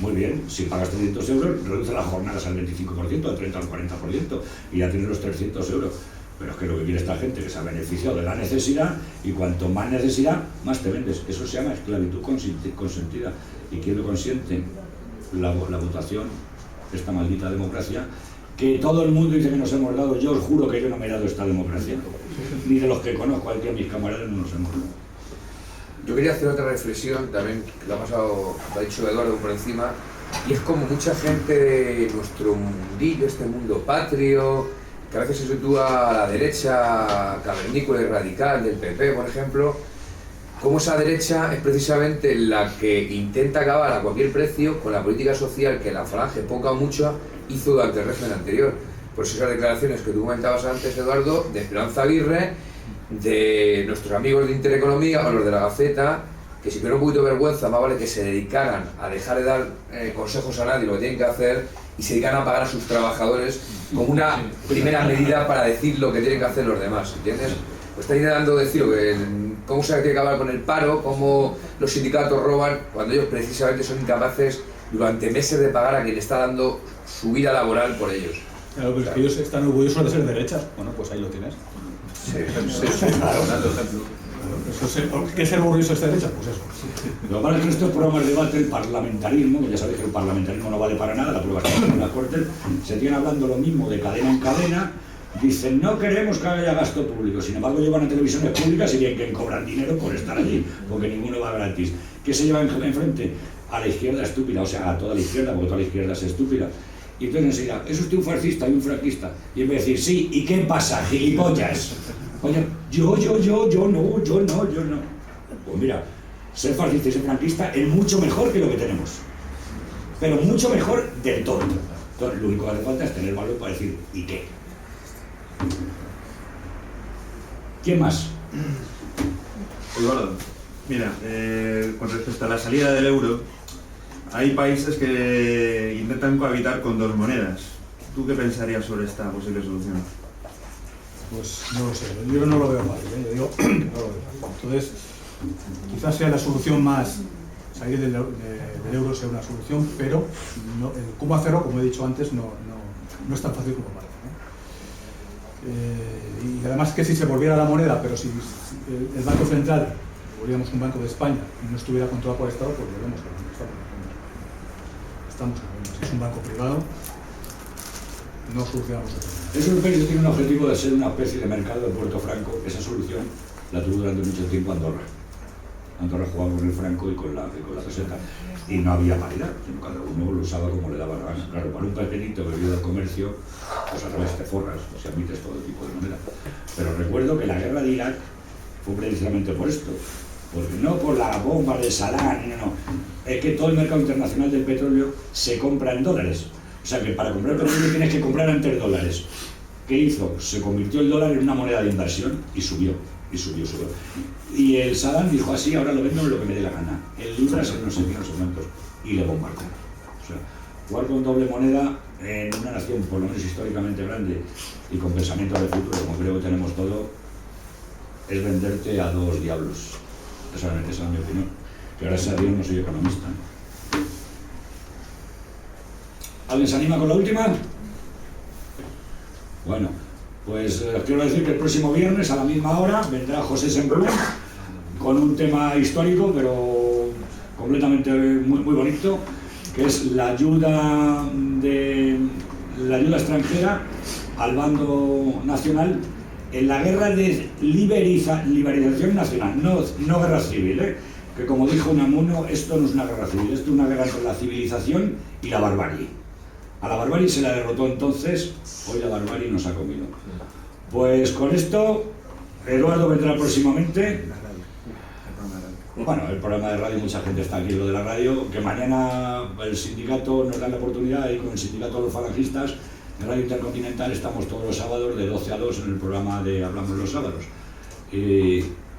Muy bien, si pagas 300 euros, reduce las jornadas al 25%, al 30 al 40%, y ya tienes los 300 euros. Pero es que lo que quiere esta gente, que se ha beneficiado de la necesidad, y cuanto más necesidad, más te vendes. Eso se llama esclavitud consentida. ¿Y quién lo consiente? La votación, esta maldita democracia, que todo el mundo dice que nos hemos dado. Yo os juro que yo no me he dado esta democracia. Ni de los que conozco aquí a mis camaradas no nos hemos dado. Yo quería hacer otra reflexión, también que lo ha dicho Eduardo por encima, y es como mucha gente de nuestro mundillo, este mundo patrio, que a veces se sitúa a la derecha cavernícola y radical del PP, por ejemplo, como esa derecha es precisamente la que intenta acabar a cualquier precio con la política social que la Falange, poca o mucha, hizo durante el régimen anterior. Por eso esas declaraciones que tú comentabas antes, Eduardo, de Esperanza Aguirre, de nuestros amigos de Intereconomía o los de la Gaceta, que si tuvieran un poquito de vergüenza, más vale que se dedicaran a dejar de dar consejos a nadie lo que tienen que hacer y se dedican a pagar a sus trabajadores como una primera medida para decir lo que tienen que hacer los demás, ¿entiendes? Pues están intentando decir cómo se tiene que acabar con el paro, cómo los sindicatos roban, cuando ellos precisamente son incapaces durante meses de pagar a quien está dando su vida laboral por ellos. Claro, pero es que ellos están orgullosos de ser derechas. Bueno, pues ahí lo tienes. Sí, claro. Eso es, ¿qué es ser orgulloso de esta derecha? Pues eso. Lo malo es que en estos programas de debate el parlamentarismo, que ya sabéis que el parlamentarismo no vale para nada, la prueba está en la Corte, se tiene hablando lo mismo de cadena en cadena, dicen no queremos que haya gasto público, sin embargo llevan a televisiones públicas y bien que cobran dinero por estar allí, porque ninguno va gratis. ¿Qué se lleva enfrente? A la izquierda estúpida, o sea, a toda la izquierda, porque toda la izquierda es estúpida. Y entonces enseguida, ¿es usted un fascista y un franquista? Y en vez de decir, sí, ¿y qué pasa, gilipollas? Oye, yo no. Pues mira, ser fascista y ser franquista es mucho mejor que lo que tenemos. Pero mucho mejor del todo. Entonces, lo único que hace falta es tener valor para decir, ¿y qué? ¿Quién más? Eduardo, mira, con respecto a la salida del euro, hay países que intentan cohabitar con dos monedas. ¿Tú qué pensarías sobre esta posible solución? Pues no lo sé, yo no lo veo fácil, yo digo que no lo veo fácil. Entonces, quizás sea la solución más, salir del euro sea una solución, pero no, cómo hacerlo, como he dicho antes, no es tan fácil como parece, ¿no? Y además que si se volviera la moneda, pero si el Banco Central, volvíamos un Banco de España, y no estuviera controlado por el Estado, pues volvemos a lo mismo. Estamos en lo mismo. Si es un banco privado, no solucionamos el problema. Es un país que tiene un objetivo de ser una especie de mercado de Puerto Franco. Esa solución la tuvo durante mucho tiempo Andorra. Andorra jugaba con el franco y con la peseta. Y no había paridad, sino cada uno lo usaba como le daba la gana. Claro, para un pequeñito que vive del comercio, pues al revés te forras, o sea, admites todo tipo de moneda. Pero recuerdo que la guerra de Irak fue precisamente por esto. Porque no por la bomba de Saddam, no. Es que todo el mercado internacional del petróleo se compra en dólares. O sea que para comprar petróleo tienes que comprar antes dólares. ¿Qué hizo? Se convirtió el dólar en una moneda de inversión y subió. Y el Saddam dijo así, ahora lo vendo en lo que me dé la gana. El libras en no sé qué, no sé cuántos. Y le bombardearon. O sea, jugar con doble moneda en una nación por lo menos históricamente grande y con pensamiento de futuro, como creo que tenemos todo, es venderte a dos diablos. Esa es mi opinión. Que gracias a Dios no soy economista. ¿Alguien se anima con la última? Bueno, pues os quiero decir que el próximo viernes a la misma hora vendrá José Sembrún con un tema histórico, pero completamente muy bonito, que es la ayuda extranjera al bando nacional en la guerra de liberación nacional, no guerra civil, que como dijo Unamuno, esto no es una guerra civil, esto es una guerra entre la civilización y la barbarie. A la barbarie se la derrotó entonces, hoy la barbarie nos ha comido. Pues con esto, Eduardo vendrá próximamente. Bueno, el programa de radio, mucha gente está aquí en lo de la radio, que mañana el sindicato nos da la oportunidad y con el sindicato de los falangistas en Radio Intercontinental estamos todos los sábados de 12 a 2 en el programa de Hablamos los sábados.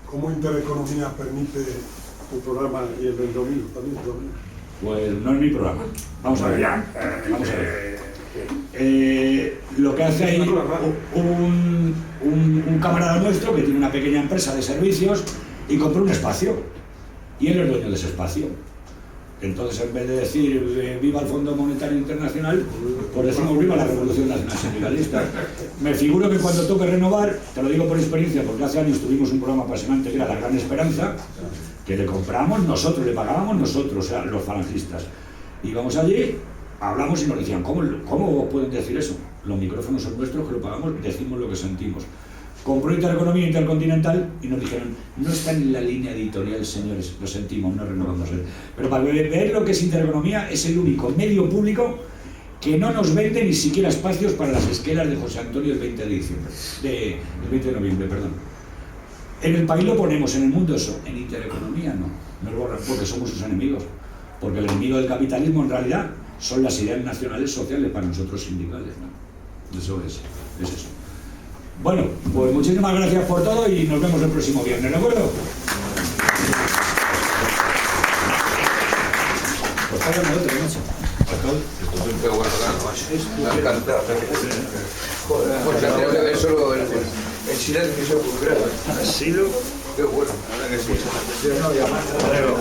¿Cómo Intereconomía permite tu programa y el del domingo también? Pues no es mi programa. Vamos a ver. Vamos a ver. Lo que hace ahí un camarada nuestro que tiene una pequeña empresa de servicios y compró un espacio. Y él es dueño de ese espacio. Entonces, en vez de decir viva el Fondo Monetario Internacional, pues decimos viva la Revolución Nacional Sindicalista. Me figuro que cuando toque renovar, te lo digo por experiencia, porque hace años tuvimos un programa apasionante que era La Gran Esperanza, que le compramos nosotros, le pagábamos nosotros, o sea, los falangistas. Íbamos allí, hablamos y nos decían, ¿cómo pueden decir eso? Los micrófonos son nuestros, que lo pagamos, decimos lo que sentimos. Compró Intereconomía Intercontinental y nos dijeron, no está en la línea editorial, señores, lo sentimos, no renovamos. Pero para ver lo que es Intereconomía, es el único medio público que no nos vende ni siquiera espacios para las esquelas de José Antonio el 20 de diciembre, el 20 de noviembre, perdón. En el país lo ponemos, en el mundo eso, en Intereconomía no lo borran porque somos sus enemigos, porque el enemigo del capitalismo en realidad son las ideas nacionales sociales para nosotros sindicales, ¿no? Eso es eso. Bueno, pues muchísimas gracias por todo y nos vemos el próximo viernes, ¿de acuerdo? Pues págame otro, macho. Eso el silencio sepulcral. ¿Ha sido? Qué bueno. Ahora que sí. Hasta luego.